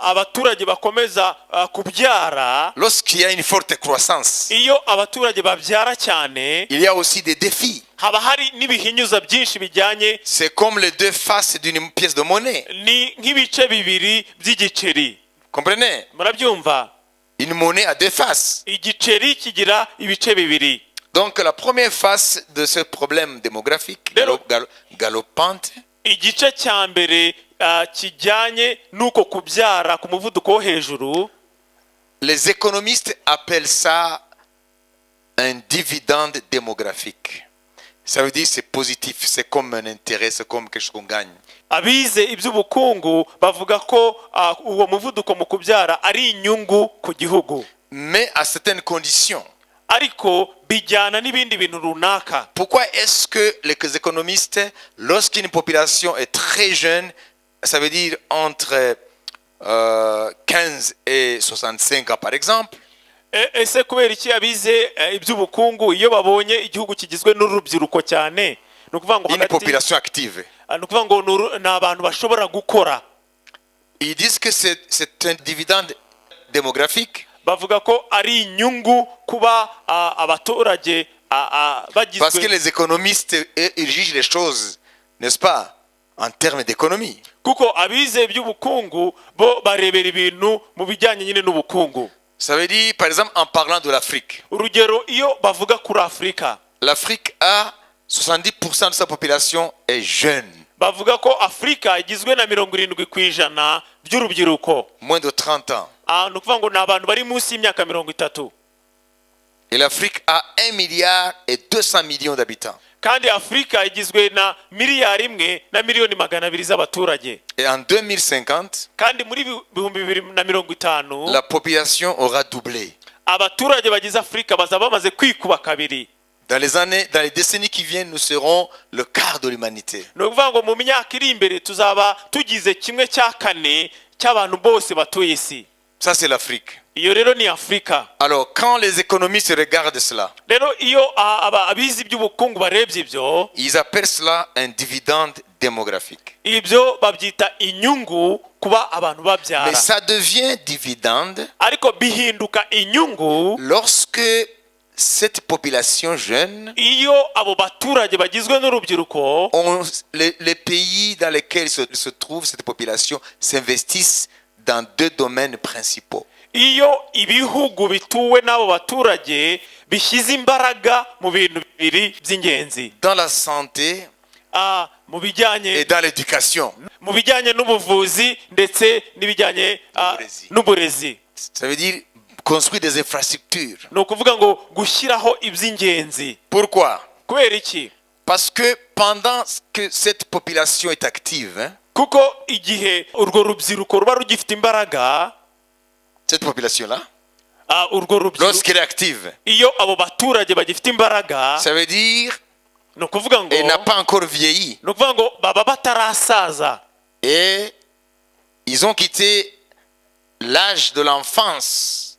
abaturage bakomeza kubyara, lorsqu'il y a une forte croissance, iyo abaturage babyara cyane, il y a aussi des défis. haba hari n'ibihinyuza byinshi bijyanye. C'est comme les deux faces d'une pièce de monnaie. ni nk'ibice bibiri by'igiceri. Comprenez? murabyumva? Une monnaie a deux faces. igiceri kigira ibice bibiri. Donc la première face de ce problème démographique galopante, igice cya mbere kijyanye n'uko kubyara ku muvuduko wo hejuru, les économistes appellent ça un dividende démographique. Ça veut dire c'est positif, c'est comme un intérêt, c'est comme quelque chose qu'on gagne. abize iby'ubukungu bavuga ko uwo muvuduko mu kubyara ari inyungu ku gihugu, Mais à certaines conditions. ariko bijyana n'ibindi bintu runaka. Pourquoi est-ce que les économistes, lorsqu'une population est très jeune, ça veut dire entre 15 et 65 ans par exemple, ese kubera iki abize iby'ubukungu iyo babonye igihugu kigizwe n'urubyiruko cyane, ni ukuvuga ngo une population active, ni ukuvuga ngo ni abantu bashobora gukora, ils disent que c'est un dividende démographique bavuga ko ari inyungu kuba abaturage parce que bagizwe, les économistes ils jugent les choses, n'est-ce pas, en termes d'économie. kuko abize iby'ubukungu bo barebera ibintu mu bijyanye nyine n'ubukungu. Ça veut dire, par exemple, en parlant de l'Afrique, urugero iyo bavuga kuri Afurika, l'Afrique a 70% de sa population est jeune, bavuga ko Afurika igizwe na 70% by'urubyiruko, moins de 30 ans. ni ukuvuga ngo ni abantu bari munsi y'imyaka 30. Et l'Afrique a 1,2 milliard d'habitants. kandi afurika igizwe na miliyari imwe na miliyoni 200 z'abaturage. Et en 2050, kandi muri 2050 la population aura doublé. abaturage bagize afurika bazaba bamaze kwikuba kabiri. Dans les décennies qui viennent, nous serons le quart de l'humanité. ni ukuvuga ngo mu myaka iri imbere tuzaba tugize 1/4 cy'abantu bose batuye isi. Ça, c'est l'Afrique. iyo rero ni afurika. Alors, quand les économistes regardent cela, rero iyo abizi by'ubukungu barebye ibyo, ils appellent cela un dividende démographique. ibyo babyita inyungu kuba abantu Mais babyara. ça devient dividende ariko bihinduka inyungu lorsque cette population jeune, iyo abo baturage bagizwe n'urubyiruko, les pays dans lesquels se trouve cette population s'investissent dans 2 domaines principaux. iyo ibihugu bituwe n'abo baturage bishyize imbaraga mu bintu bibiri by'ingenzi, Dans la santé mu bijyanye et dans l'éducation. mu bijyanye n'ubuvuzi ndetse n'ibijyanye n'uburezi. Ça veut dire construire des infrastructures. ni ukuvuga ngo gushyiraho iby'ingenzi. Pourquoi? kubera iki? Parce que pendant que cette population est active, kuko igihe urwo rubyiruko ruba rugifite imbaraga, cette population-là, urwo rubyiruko lorsqu'elle est active, iyo abo baturage bagifite imbaraga, ça veut dire ni ukuvuga ngo elle n'a pas encore vieilli. ni ukuvuga ngo baba batarasaza, Et ils ont quitté l'âge de l'enfance.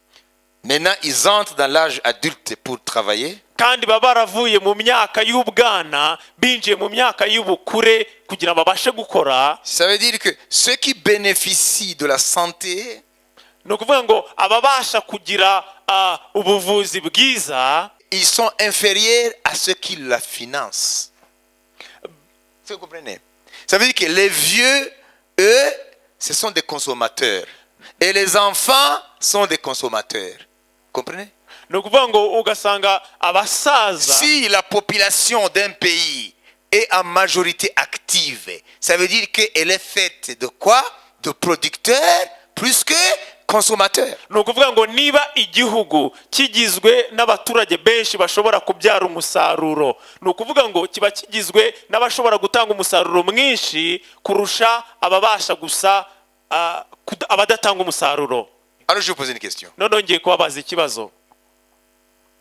Maintenant, ils entrent dans l'âge adulte pour travailler. kandi baba baravuye mu myaka y'ubwana binjiye mu myaka y'ubukure kugira ngo babashe gukora. Ça veut dire que ceux qui bénéficient de la santé, ni ukuvuga ngo ababasha kugira ubuvuzi bwiza, ils sont inférieurs à ceux qui la financent. Vous comprenez? Ça veut dire que les vieux, eux, ce sont des consommateurs. Et les enfants sont des consommateurs. Comprenez? ni ukuvuga ngo ugasanga abasaza, Si la population d'un pays est en majorité active, ça veut dire qu'elle est faite de quoi? De producteurs plus que consommateurs. ni ukuvuga ngo niba igihugu kigizwe n'abaturage benshi bashobora kubyara umusaruro, ni ukuvuga ngo kiba kigizwe n'abashobora gutanga umusaruro mwinshi kurusha ababasha gusa abadatanga umusaruro. Alors je vais poser une question. none ngiye kubabaza ikibazo.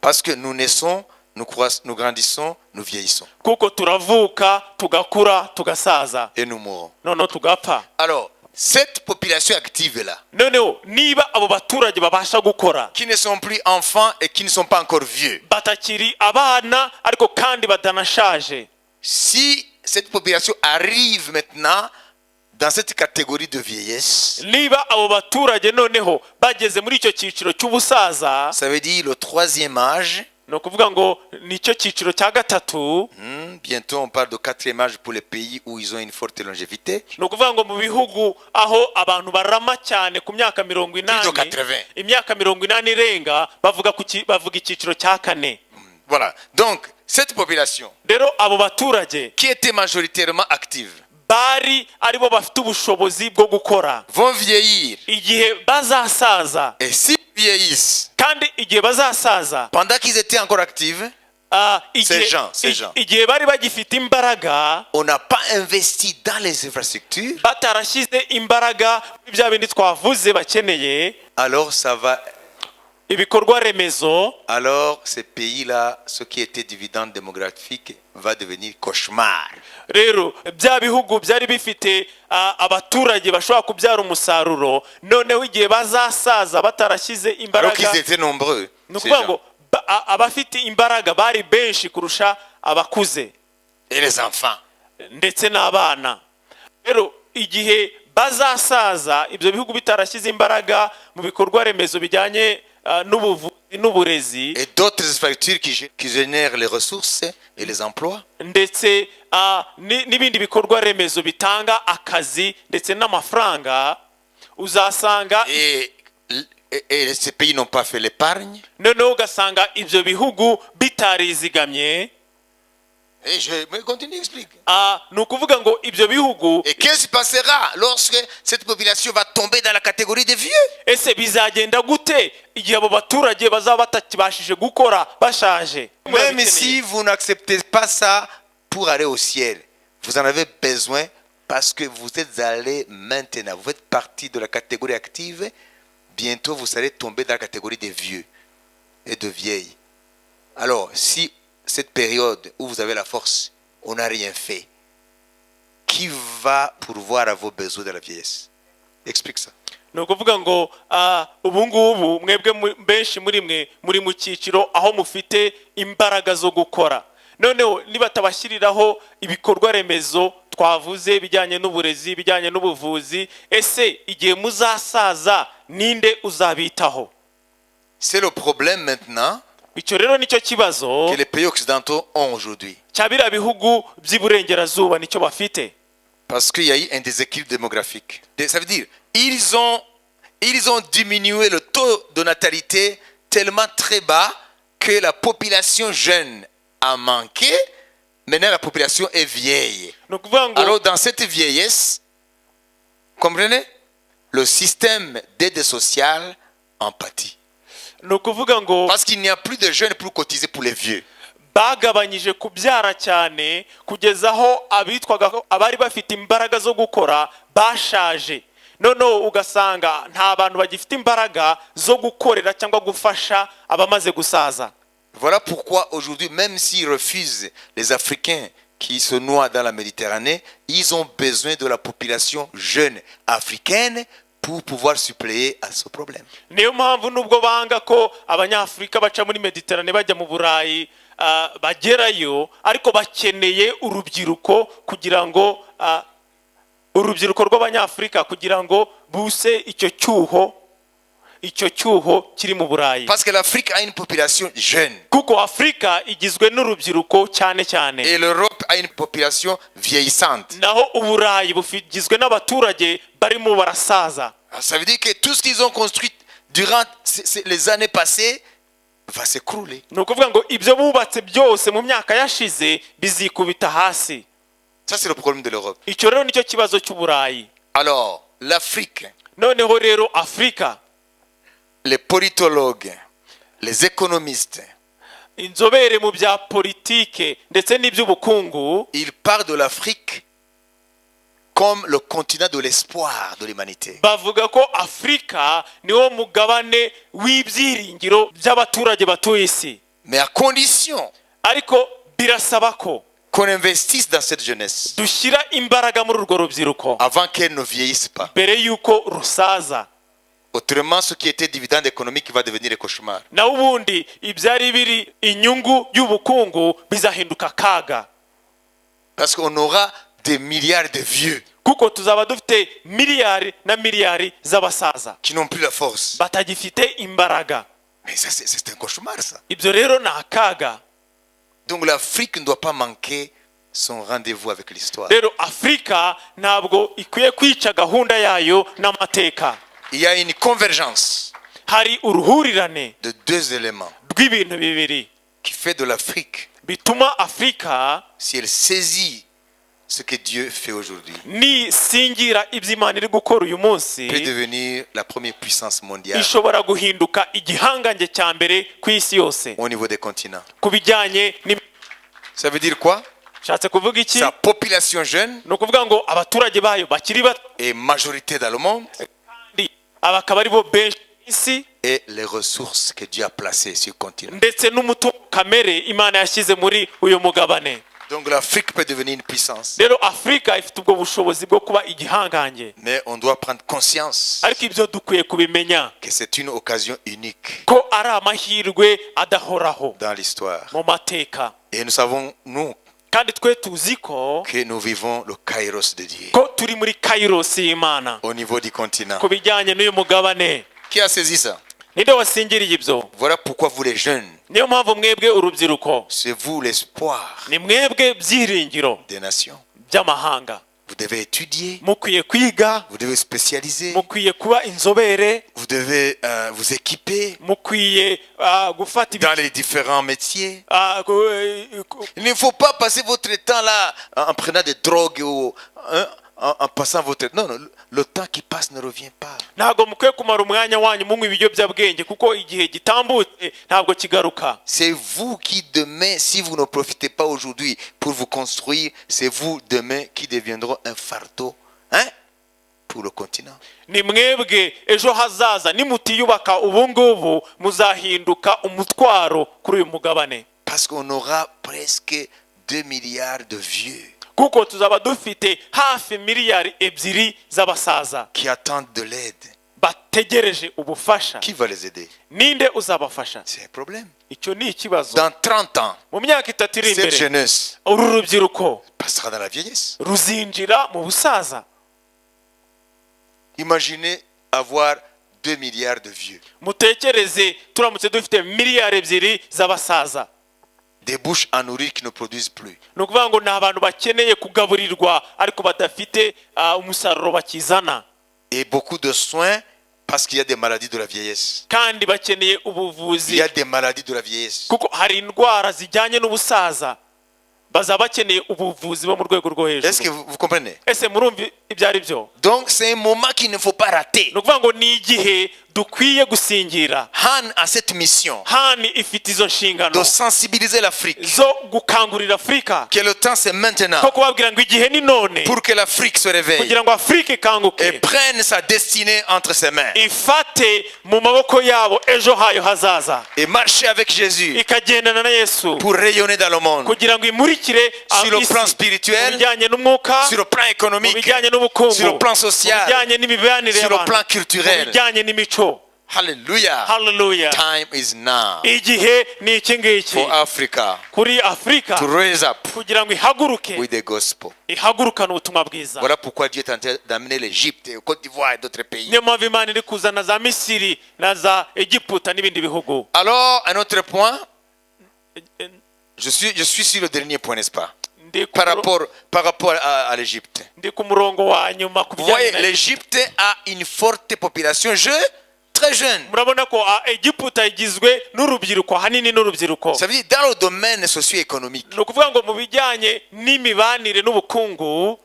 Parce que nous naissons, nous grandissons, nous vieillissons. kuko turavuka tugakura tugasaza Et nous mourons. noneho tugapfa. Alors, cette population active-là, noneho niba abo baturage babasha gukora, qui ne sont plus enfants et qui ne sont pas encore vieux, batakiri abana ariko kandi batanashaje, si cette population arrive maintenant dans cette catégorie de vieillesse, niba abo baturage noneho bageze muri icyo cyiciro cy'ubusaza, ça veut dire le 3e âge. ni ukuvuga ngo nicyo cyiciro cya gatatu. Bientôt on parle de 4e âge pour les pays où ils ont une forte longévité. ni ukuvuga ngo mu bihugu aho abantu barama cyane ku myaka 80, Plutôt 80. imyaka 80 irenga, bavuga icyiciro cya 4. Voilà. Donc, cette population rero abo baturage qui était majoritairement active bari aribo bafite ubushobozi bwo gukora, vont vieillir. igihe bazasaza, Et s'ils vieillissent, kandi igihe bazasaza, pendant qu'ils étaient encore actifs, ces gens. igihe bari bagifite imbaraga, on n'a pas investi dans les infrastructures, batarashyize imbaraga muri bya bindi twavuze bakeneye, alors ça va. ibikorwa remezo, Alors ces pays-là, ce qui était dividende démographique, va devenir cauchemar. rero bya bihugu byari bifite abaturage bashobora kubyara umusaruro, noneho igihe bazasaza batarashyize Alors imbaraga, qu'ils étaient nombreux. ni Ces ukuvuga gens. ngo abafite imbaraga bari benshi kurusha abakuze Et les enfants. ndetse n'abana. rero igihe bazasaza ibyo bihugu bitarashyize imbaraga mu bikorwa remezo bijyanye n'ubuvuzi n'uburezi, Et d'autres infrastructures qui génèrent les ressources et les emplois. ndetse n'ibindi bikorwa remezo bitanga akazi ndetse n'amafaranga, uzasanga Et ces pays n'ont pas fait l'épargne. noneho ugasanga ibyo bihugu bitarizigamye. Et je me continue d'expliquer. ni ukuvuga ngo ibyo bihugu Et qu'est-ce qui se passera lorsque cette population va tomber dans la catégorie des vieux? ese bizagenda gute igihe abo baturage bazaba batakibashije gukora bashaje? Même si vous n'acceptez pas ça pour aller au ciel, vous en avez besoin parce que vous êtes allé maintenant, vous faites partie de la catégorie active, bientôt vous allez tomber dans la catégorie des vieux et de vieilles. Alors, si cette période où vous avez la force, on n'a rien fait, qui va pourvoir à vos besoins de la vieillesse? Explique ça. ni ukuvuga ngo ubu ngubu mwebwe benshi muri mwe muri mu cyiciro aho mufite imbaraga zo gukora, noneho nibatabashyiriraho ibikorwa remezo twavuze bijyanye n'uburezi, bijyanye n'ubuvuzi, ese igihe muzasaza ninde uzabitaho? C'est le problème maintenant icyo rero nicyo kibazo que les pays occidentaux ont aujourd'hui. cya biriya bihugu by'iburengerazuba nicyo bafite. Parce qu'il y a eu un déséquilibre démographique. Ça veut dire ils ont diminué le taux de natalité tellement très bas que la population jeune a manqué. Maintenant, la population est vieille. ni ukuvuga ngo Alors, dans cette vieillesse, comprenez, le système d'aide sociale en pâtit. ni ukuvuga ngo Parce qu'il n'y a plus de jeunes pour cotiser pour les vieux. bagabanyije kubyara cyane kugeza aho abitwaga ko abari bafite imbaraga zo gukora bashaje, noneho ugasanga nta bantu bagifite imbaraga zo gukorera cyangwa gufasha abamaze gusaza. Voilà pourquoi aujourd'hui, même s'ils refusent les Africains qui se noient dans la Méditerranée, ils ont besoin de la population jeune africaine pour pouvoir suppléer à ce problème. Niyo mpamvu nubwo banga ko abanyafurika baca muri Mediterane bajya mu Burayi bagerayo, ariko bakeneye urubyiruko kugira ngo urubyiruko rw'abanyafurika kugira ngo buse icyo cyuho kiri mu Burayi. Parce que l'Afrique a une population jeune Kuko Afrika igizwe n'urubyiruko cyane cyane, et l'Europe a une population vieillissante. naho Uburayi bugizwe n'abaturage barimo barasaza. Ça veut dire que tout ce qu'ils ont construit durant les années passées va s'écrouler. Ni ukuvuga ngo ibyo bubatse byose mu myaka yashize bizikubita hasi. Ça, c'est le problème de l'Europe. Icyo rero nicyo kibazo cy'Uburayi. Alors, l'Afrique, Noneho rero Afrika, les politologues, les économistes, inzobere mu bya politike ndetse n'iby'ubukungu, ils parlent de l'Afrique comme le continent de l'espoir de l'humanité. bavuga ko Afrika niwo mugabane w'ibyiringiro by'abaturage batuye isi, Mais à condition ariko birasaba ko qu'on investisse dans cette jeunesse dushyira imbaraga muri urwo rubyiruko avant qu'elle ne vieillisse pas. mbere y'uko rusaza. Autrement, ce qui était dividende économique va devenir un cauchemar. naho ubundi ibyari biri inyungu y'ubukungu bizahinduka akaga, Parce qu'on aura des milliards de vieux kuko tuzaba dufite miliyari na miliyari z'abasaza qui n'ont plus la force. batagifite imbaraga. Mais ça, c'est un cauchemar, ça. Ibyo rero ni akaga. Donc l'Afrique ne doit pas manquer son rendez-vous avec l'histoire. Rero Afrika ntabwo ikwiye kwica gahunda yayo n'amateka. Il y a une convergence Hari uruhurirane de deux éléments rw'ibintu bibiri qui fait de l'Afrique, bituma Afrika si elle saisit ce que Dieu fait aujourd'hui, nisingira ibyo Imana iri gukora uyu munsi, peut devenir la première puissance mondiale ishobora guhinduka igihangange cya mbere ku isi yose au niveau des continents. ku bijyanye Ça veut dire quoi? Shatse kuvuga iki? Sa population jeune Ni ukuvuga ngo abaturage bayo bakiri bato est majorité dans le monde kandi abakaba ari bo benshi ku isi, et les ressources que Dieu a placées sur le continent. ndetse n'umutungo kamere Imana yashyize muri uyu mugabane. Donc l'Afrique peut devenir une puissance. Rero Afrika ifite ubwo bushobozi bwo kuba igihangange, Mais on doit prendre conscience ariko ibyo dukwiye kubimenya que c'est une occasion unique ko ari amahirwe adahoraho dans l'histoire. mu mateka, Et nous savons, nous, kandi twe tuzi ko que nous vivons le kairos de Dieu turi muri Kairos y'Imana au niveau du continent. ku bijyanye n'uyu mugabane. Qui a saisi ça? Ninde wasingiriye ibyo? Voilà pourquoi vous les jeunes, Niyo mpamvu mwebwe urubyiruko c'est vous l'espoir ni mwebwe byiringiro des nations. by'amahanga. Vous devez étudier, mukwiye kwiga, vous devez spécialiser, mukwiye kuba inzobere, vous devez vous équiper mukwiye gufata dans les différents métiers. ah, Il ne faut pas passer votre temps là en prenant des drogues ou en passant votre... Non, non, le temps qui passe ne revient pas. ntabwo mukwiye kumara umwanya wanyu munywa ibiyobyabwenge kuko igihe gitambutse ntabwo kigaruka. C'est vous qui demain, si vous ne profitez pas aujourd'hui pour vous construire, c'est vous demain qui deviendront un fardeau, hein, pour le continent. ni mwebwe ejo hazaza nimutiyubaka ubu ngubu muzahinduka umutwaro kuri uyu mugabane, Parce qu'on aura presque 2 milliards de vieux kuko tuzaba dufite hafi miliyari ebyiri z'abasaza qui attendent de l'aide. bategereje ubufasha. Qui va les aider? Ninde uzabafasha? C'est un problème. Icyo ni ikibazo. Dans 30 ans, mu myaka itatu iri cette imbere jeunesse uru rubyiruko passera dans la vieillesse. ruzinjira mu busaza. Imaginez avoir 2 milliards de vieux. mutekereze turamutse dufite miliyari ebyiri z'abasaza, Des bouches à nourrir qui ne produisent plus. ni ukuvuga ngo ni abantu bakeneye kugaburirwa ariko badafite umusaruro bakizana, Et beaucoup de soins parce qu'il y a des maladies de la vieillesse. kandi bakeneye Il ubuvuzi y a des maladies de la vieillesse. kuko hari indwara zijyanye n'ubusaza, bazaba bakeneye ubuvuzi bo mu rwego rwo Est-ce que hejuru. vous comprenez? Ese murumva ibyo ari byo? Donc c'est un moment qu'il ne faut pas rater. ni ukuvuga ngo ni igihe dukwiye gusingira. Han a cette mission hani ifite izo nshingano de sensibiliser l'Afrique. zo gukangurira Afurika, Que le temps c'est maintenant ko kubabwira ngo igihe ni none pour que l'Afrique se réveille kugira ngo Afurika et ikanguke, prenne sa destinée entre ses mains ifate mu maboko yabo ejo hayo hazaza, et marcher avec Jésus ikagendana na Yesu pour rayonner dans le monde kugira ngo imurikire sur le isi plan mu spirituel, bijyanye n'umwuka, sur le plan mu économique, bijyanye n'ubukungu, sur le plan mu social, bijyanye n'imibanire sur le y'abantu, plan mu culturel. bijyanye n'imico. Hallelujah. Hallelujah. Time is now igihe ni iki ngiki for Africa kuri Afurika to raise up kugira ngo ihaguruke, with the gospel. ihagurukane ubutumwa bwiza. Voilà pourquoi Dieu est en train d'amener l'Égypte, le Côte d'Ivoire et d'autres pays. niyo mpamvu Imana iri kuzana za Misiri na za Egiputa n'ibindi bihugu. Alors, un autre point, je suis sur le dernier point, n'est-ce pas? Par rapport à l'Égypte. ndi ku murongo wa nyuma ku Vous voyez, bijyanye na l'Égypte a une forte population très jeune. murabona ko Egiputa igizwe n'urubyiruko, hanini n'urubyiruko. Ça veut dire dans le domaine socio-économique. ni ukuvuga ngo mu bijyanye n'imibanire n'ubukungu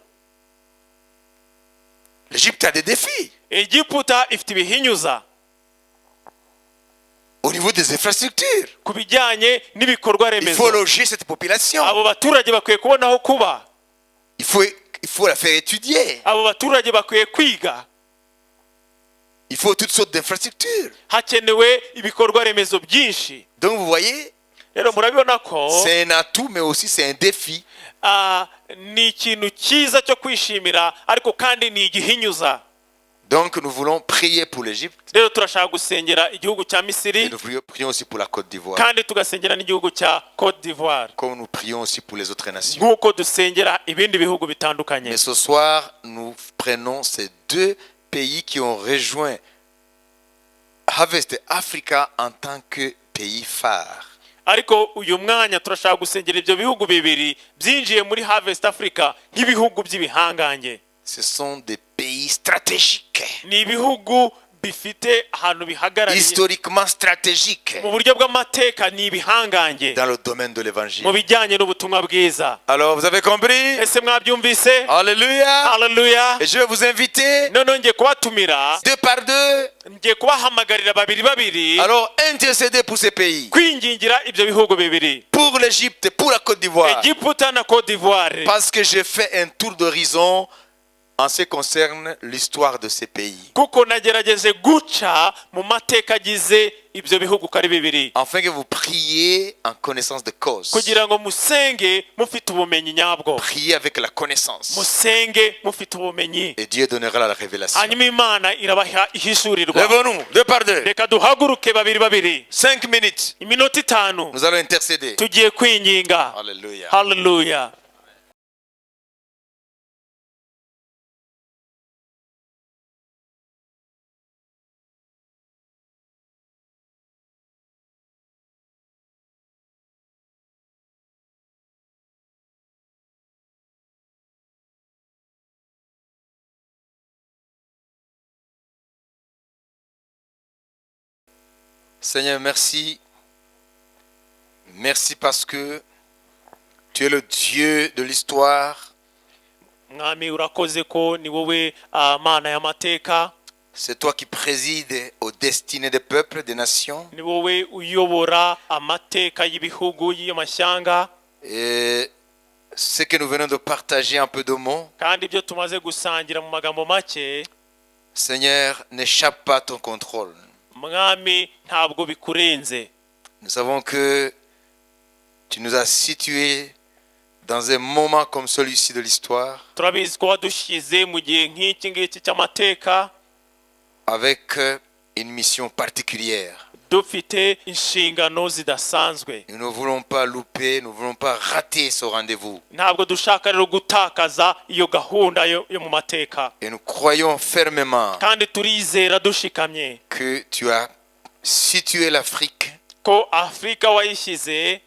L'Égypte a des défis Egiputa ifite ibihinyuza au niveau des infrastructures. ku bijyanye n'ibikorwa Il remezo. faut loger cette population. abo baturage bakwiye kubona aho kuba, Il faut la faire étudier. abo baturage bakwiye kwiga, Il faut toutes sortes d'infrastructures. hakenewe ibikorwa remezo byinshi. Donc vous voyez, rero murabibona ko c'est un atout, mais aussi c'est un défi. ni ikintu cyiza cyo kwishimira ariko kandi ni igihinyuza. Donc nous voulons prier pour l'Égypte rero turashaka gusengera igihugu cya et Misiri, nous prions aussi pour la Côte d'Ivoire, kandi tugasengera n'igihugu cya Côte d'Ivoire, comme nous prions aussi pour les autres nations. nk'uko dusengera ibindi bihugu bitandukanye. Mais ce soir, nous prenons ces deux pays qui ont rejoint Harvest Africa en tant que pays phare. ariko uyu mwanya turashaka gusengera ibyo bihugu bibiri byinjiye muri Harvest Africa nk'ibihugu by'ibihangange. Ce sont des pays stratégiques, ni ibihugu bifite ahantu bihagarariye historiquement stratégiques mu buryo bw'amateka, ni ibihangange dans le domaine de mu l'évangile. bijyanye n'ubutumwa bwiza. Alors vous avez compris? ese mwabyumvise? Alléluia! Haleluya. Et je vais vous inviter noneho ngiye kubatumira, deux par deux. ngiye kubahamagarira babiri babiri Alors intercédez pour ces pays, kwingingira ibyo bihugu bibiri, pour l'Égypte, pour la Côte d'Ivoire, Egiputa na Côte d'Ivoire, parce que j'ai fait un tour d'horizon en ce qui concerne l'histoire de ces pays, kuko nagerageje guca mu mateka agize ibyo bihugu uko ari bibiri, afin que vous priez en connaissance de cause. kugira ngo musenge mufite ubumenyi nyabwo, Priez avec la connaissance. musenge mufite ubumenyi, Et Dieu donnera la révélation. hanyuma Imana irabaha ihishurirwa. Levons-nous, deux par deux. reka duhaguruke babiri babiri, 5 minutes. iminota 5 Nous allons intercéder. tugiye kwinginga. Alléluia. Haleluya. Seigneur, merci. Merci parce que tu es le Dieu de l'histoire. mwami urakoze ko ni wowe mana y'amateka, C'est toi qui présides aux destinées des peuples, des nations. ni wowe uyobora amateka y'ibihugu y'amashyanga. Et ce que nous venons de partager un peu de mots, kandi ibyo tumaze gusangira mu magambo make, Seigneur, n'échappe pas à ton contrôle. mwami ntabwo bikurenze. Nous savons que tu nous as situés dans un moment comme celui-ci de l'histoire, turabizi ko wadushyize mu gihe nk'iki ngiki cy'amateka avec une mission particulière. dufite inshingano zidasanzwe. Nous ne voulons pas louper, nous ne voulons pas rater ce rendez-vous. ntabwo dushaka rero gutakaza iyo gahunda yo mu mateka, Et nous croyons fermement kandi turizera dushikamye que tu as situé l'Afrique ko Afurika wayishyize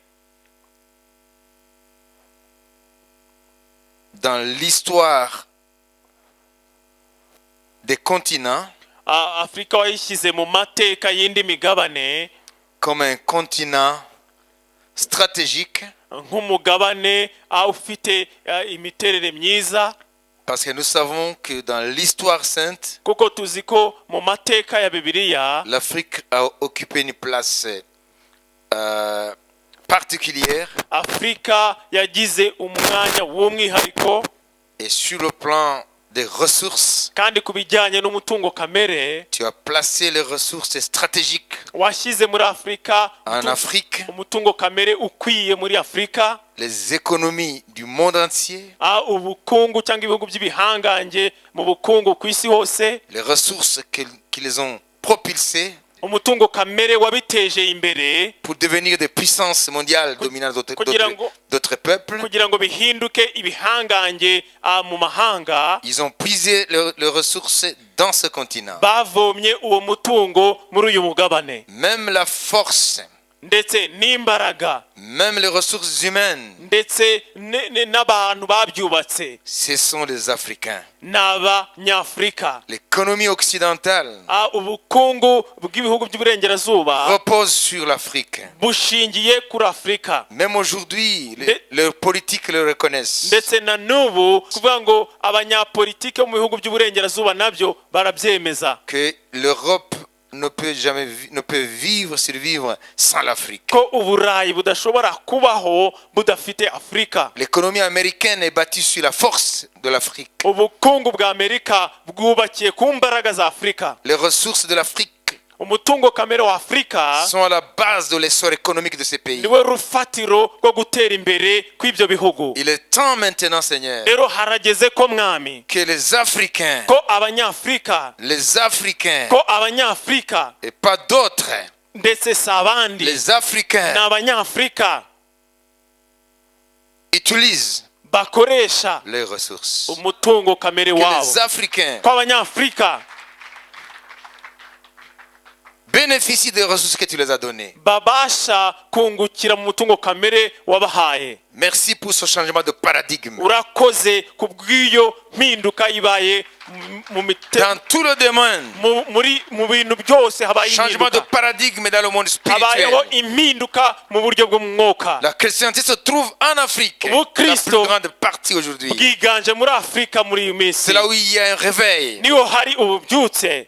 dans l'histoire des continents Afurika wayishyize mu mateka y'indi migabane comme un continent stratégique, nk'umugabane ufite imiterere myiza, parce que nous savons que dans l'histoire sainte, kuko tuzi ko mu mateka ya Bibiliya l'Afrique a occupé une place particulière. Afurika yagize umwanya w'umwihariko, Et sur le plan des ressources, kandi ku bijyanye n'umutungo kamere tu as placé les ressources stratégiques washyize muri Afurika en Afrique, umutungo kamere ukwiye muri Afurika, les économies du monde entier, ubukungu cyangwa ibihugu by'ibihangange mu bukungu ku isi hose, les ressources qui les ont propulsées umutungo kamere wabiteje imbere pour devenir des puissances mondiales dominant d'autres peuples. kugira ngo bihinduke ibihangange mu mahanga. Ils ont puisé leurs ressources dans ce continent. bavomye uwo mutungo muri uyu mugabane, Même la force, ndetse n'imbaraga, même les ressources humaines, ndetse n'abantu babyubatse ce sont les Africains. n'abanyafurika. L'économie occidentale ubukungu bw'ibihugu by'uburengerazuba repose sur l'Afrique. bushingiye kuri Afurika. Même aujourd'hui, leurs politiques le reconnaissent. ndetse na n'ubu kuvuga ngo abanyapolitike bo mu bihugu by'uburengerazuba nabyo barabyemeza Que l'Europe ne peut survivre sans l'Afrique. ko uburayi budashobora kubaho budafite Afurika. L'économie américaine est bâtie sur la force de l'Afrique. ubukungu bwa Amerika bwubakiye ku mbaraga za Afurika. Les ressources de l'Afrique umutungo kamere wa Afurika sont à la base de l'essor économique de ces pays. niwe rufatiro rwo gutera imbere kw'ibyo bihugu. Il est temps maintenant, Seigneur, rero harageze ko mwami que les Africains, ko abanyafurika ko abanyafurika et pas d'autres, ndetse si abandi les Africains n'abanyafurika utilisent bakoresha les ressources. umutungo kamere Que wabo, les Africains ko abanyafurika bénéficient des ressources que tu les as données. babasha kungukira mu mutungo kamere wabahaye. Merci pour ce changement de paradigme. urakoze ku bw'iyo mpinduka ibaye Dans tout le domaine, mu bintu byose habaye changement de impinduka, paradigme dans le monde habayeho spirituel. impinduka mu buryo bw'umwuka. La chrétienté se trouve en Afrique, la plus grande partie aujourd'hui. bwiganje muri Afurika muri iyi minsi. C'est là où il y a un réveil niho hari ububyutse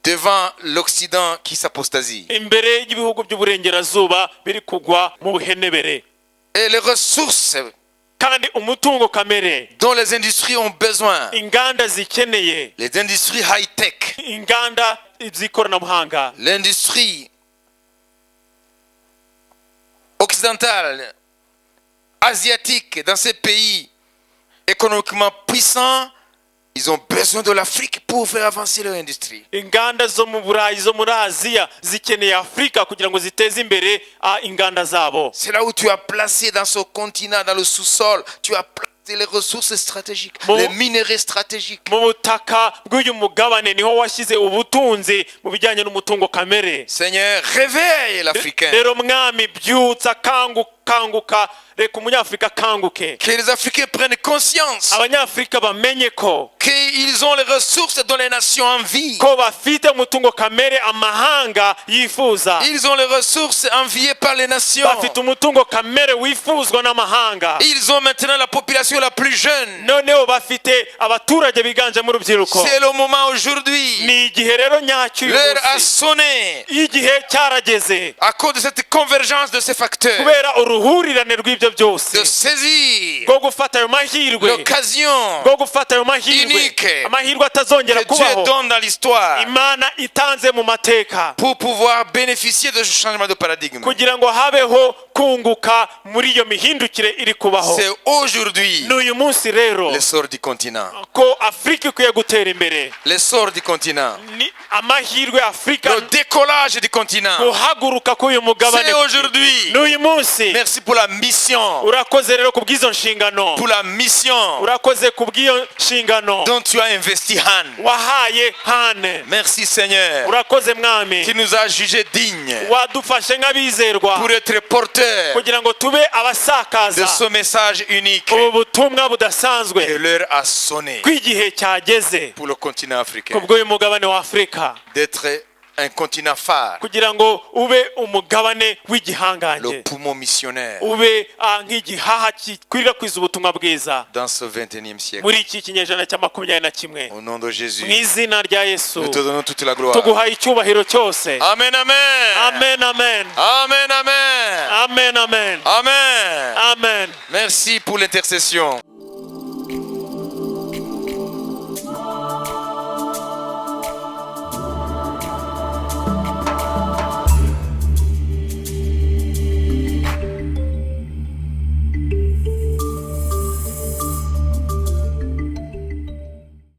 devant l'Occident qui s'apostasie. imbere y'ibihugu by'uburengerazuba biri kugwa mu buhenebere. Et les ressources kandi umutungo kamere dont les industries ont besoin, inganda zikeneye, les industries high-tech, inganda z'ikoranabuhanga, l'industrie occidentale, asiatique, dans ces pays économiquement puissants, ils ont besoin de l'Afrique pour faire avancer leur industrie. inganda zo mu Burayi zo muri Aziya zikeneye Afurika kugira ngo ziteze imbere inganda zabo. C'est là où tu as placé dans ce continent, dans le sous-sol, tu as placé les ressources stratégiques, les minéraux stratégiques. mu butaka bw'uyu mugabane niho washyize ubutunzi mu bijyanye n'umutungo kamere. Seigneur, réveille l'Africain. rero mwami byutsa kanguka reka umunyafurika kanguke. Que les Africains prennent conscience abanyafurika bamenye ko qu'ils ont les ressources dont les nations envient. ko bafite umutungo kamere amahanga yifuza. Ils ont les ressources enviées par les nations. Bafite umutungo kamere wifuzwa n'amahanga. Ils ont maintenant la population la plus jeune. Noneho bafite abaturage biganje mu rubyiruko. C'est le moment aujourd'hui. Ni igihe rero nyacyo uyu L'heure a munsi. sonné Igihe cyarageze à cause de cette convergence de ces facteurs. kubera uruhurirane rw'ibyo byose De saisir bwo gufata ayo mahirwe, l'occasion bwo gufata ayo mahirwe, unique amahirwe atazongera que Dieu kubaho donne dans l'histoire Imana itanze mu mateka pour pouvoir bénéficier de ce changement de paradigme. kugira ngo habeho kunguka muri iyo mihindukire iri kubaho. C'est aujourd'hui N'uyu munsi rero l'essor du continent. ko Afurika ikwiye gutera imbere. L'essor du continent. Ni amahirwe Afurika Le décollage du continent. guhaguruka k'uyu mugabane. C'est aujourd'hui. N'uyu munsi Merci pour la mission. urakoze rero ku bw'izo nshingano, Pour la mission urakoze ku bw'iyo nshingano dont tu as investi, Han. wahaye Hane. Merci Seigneur Urakoze mwami qui nous a jugés dignes wadufashe nk'abizerwa pour être porteurs kugira ngo tube de abasakaza ce message unique. ubu butumwa Et budasanzwe l'heure a sonné kw'igihe cyageze pour le continent ku africain bw'uyu mugabane wa Afurika d'être un continent phare, kugira ngo ube umugabane le w'igihangange, poumon missionnaire ube nk'igihaha gikwirakwiza ubutumwa bwiza dans ce 21e siècle. muri iki kinyejana cya 21. Au nom de Jésus, Mu izina rya Yesu nous te donnons toute la gloire. tuguhaye icyubahiro cyose. Amen, amen. Amen, amen, Amen, amen. amen, amen, Amen. amen. Merci pour l'intercession.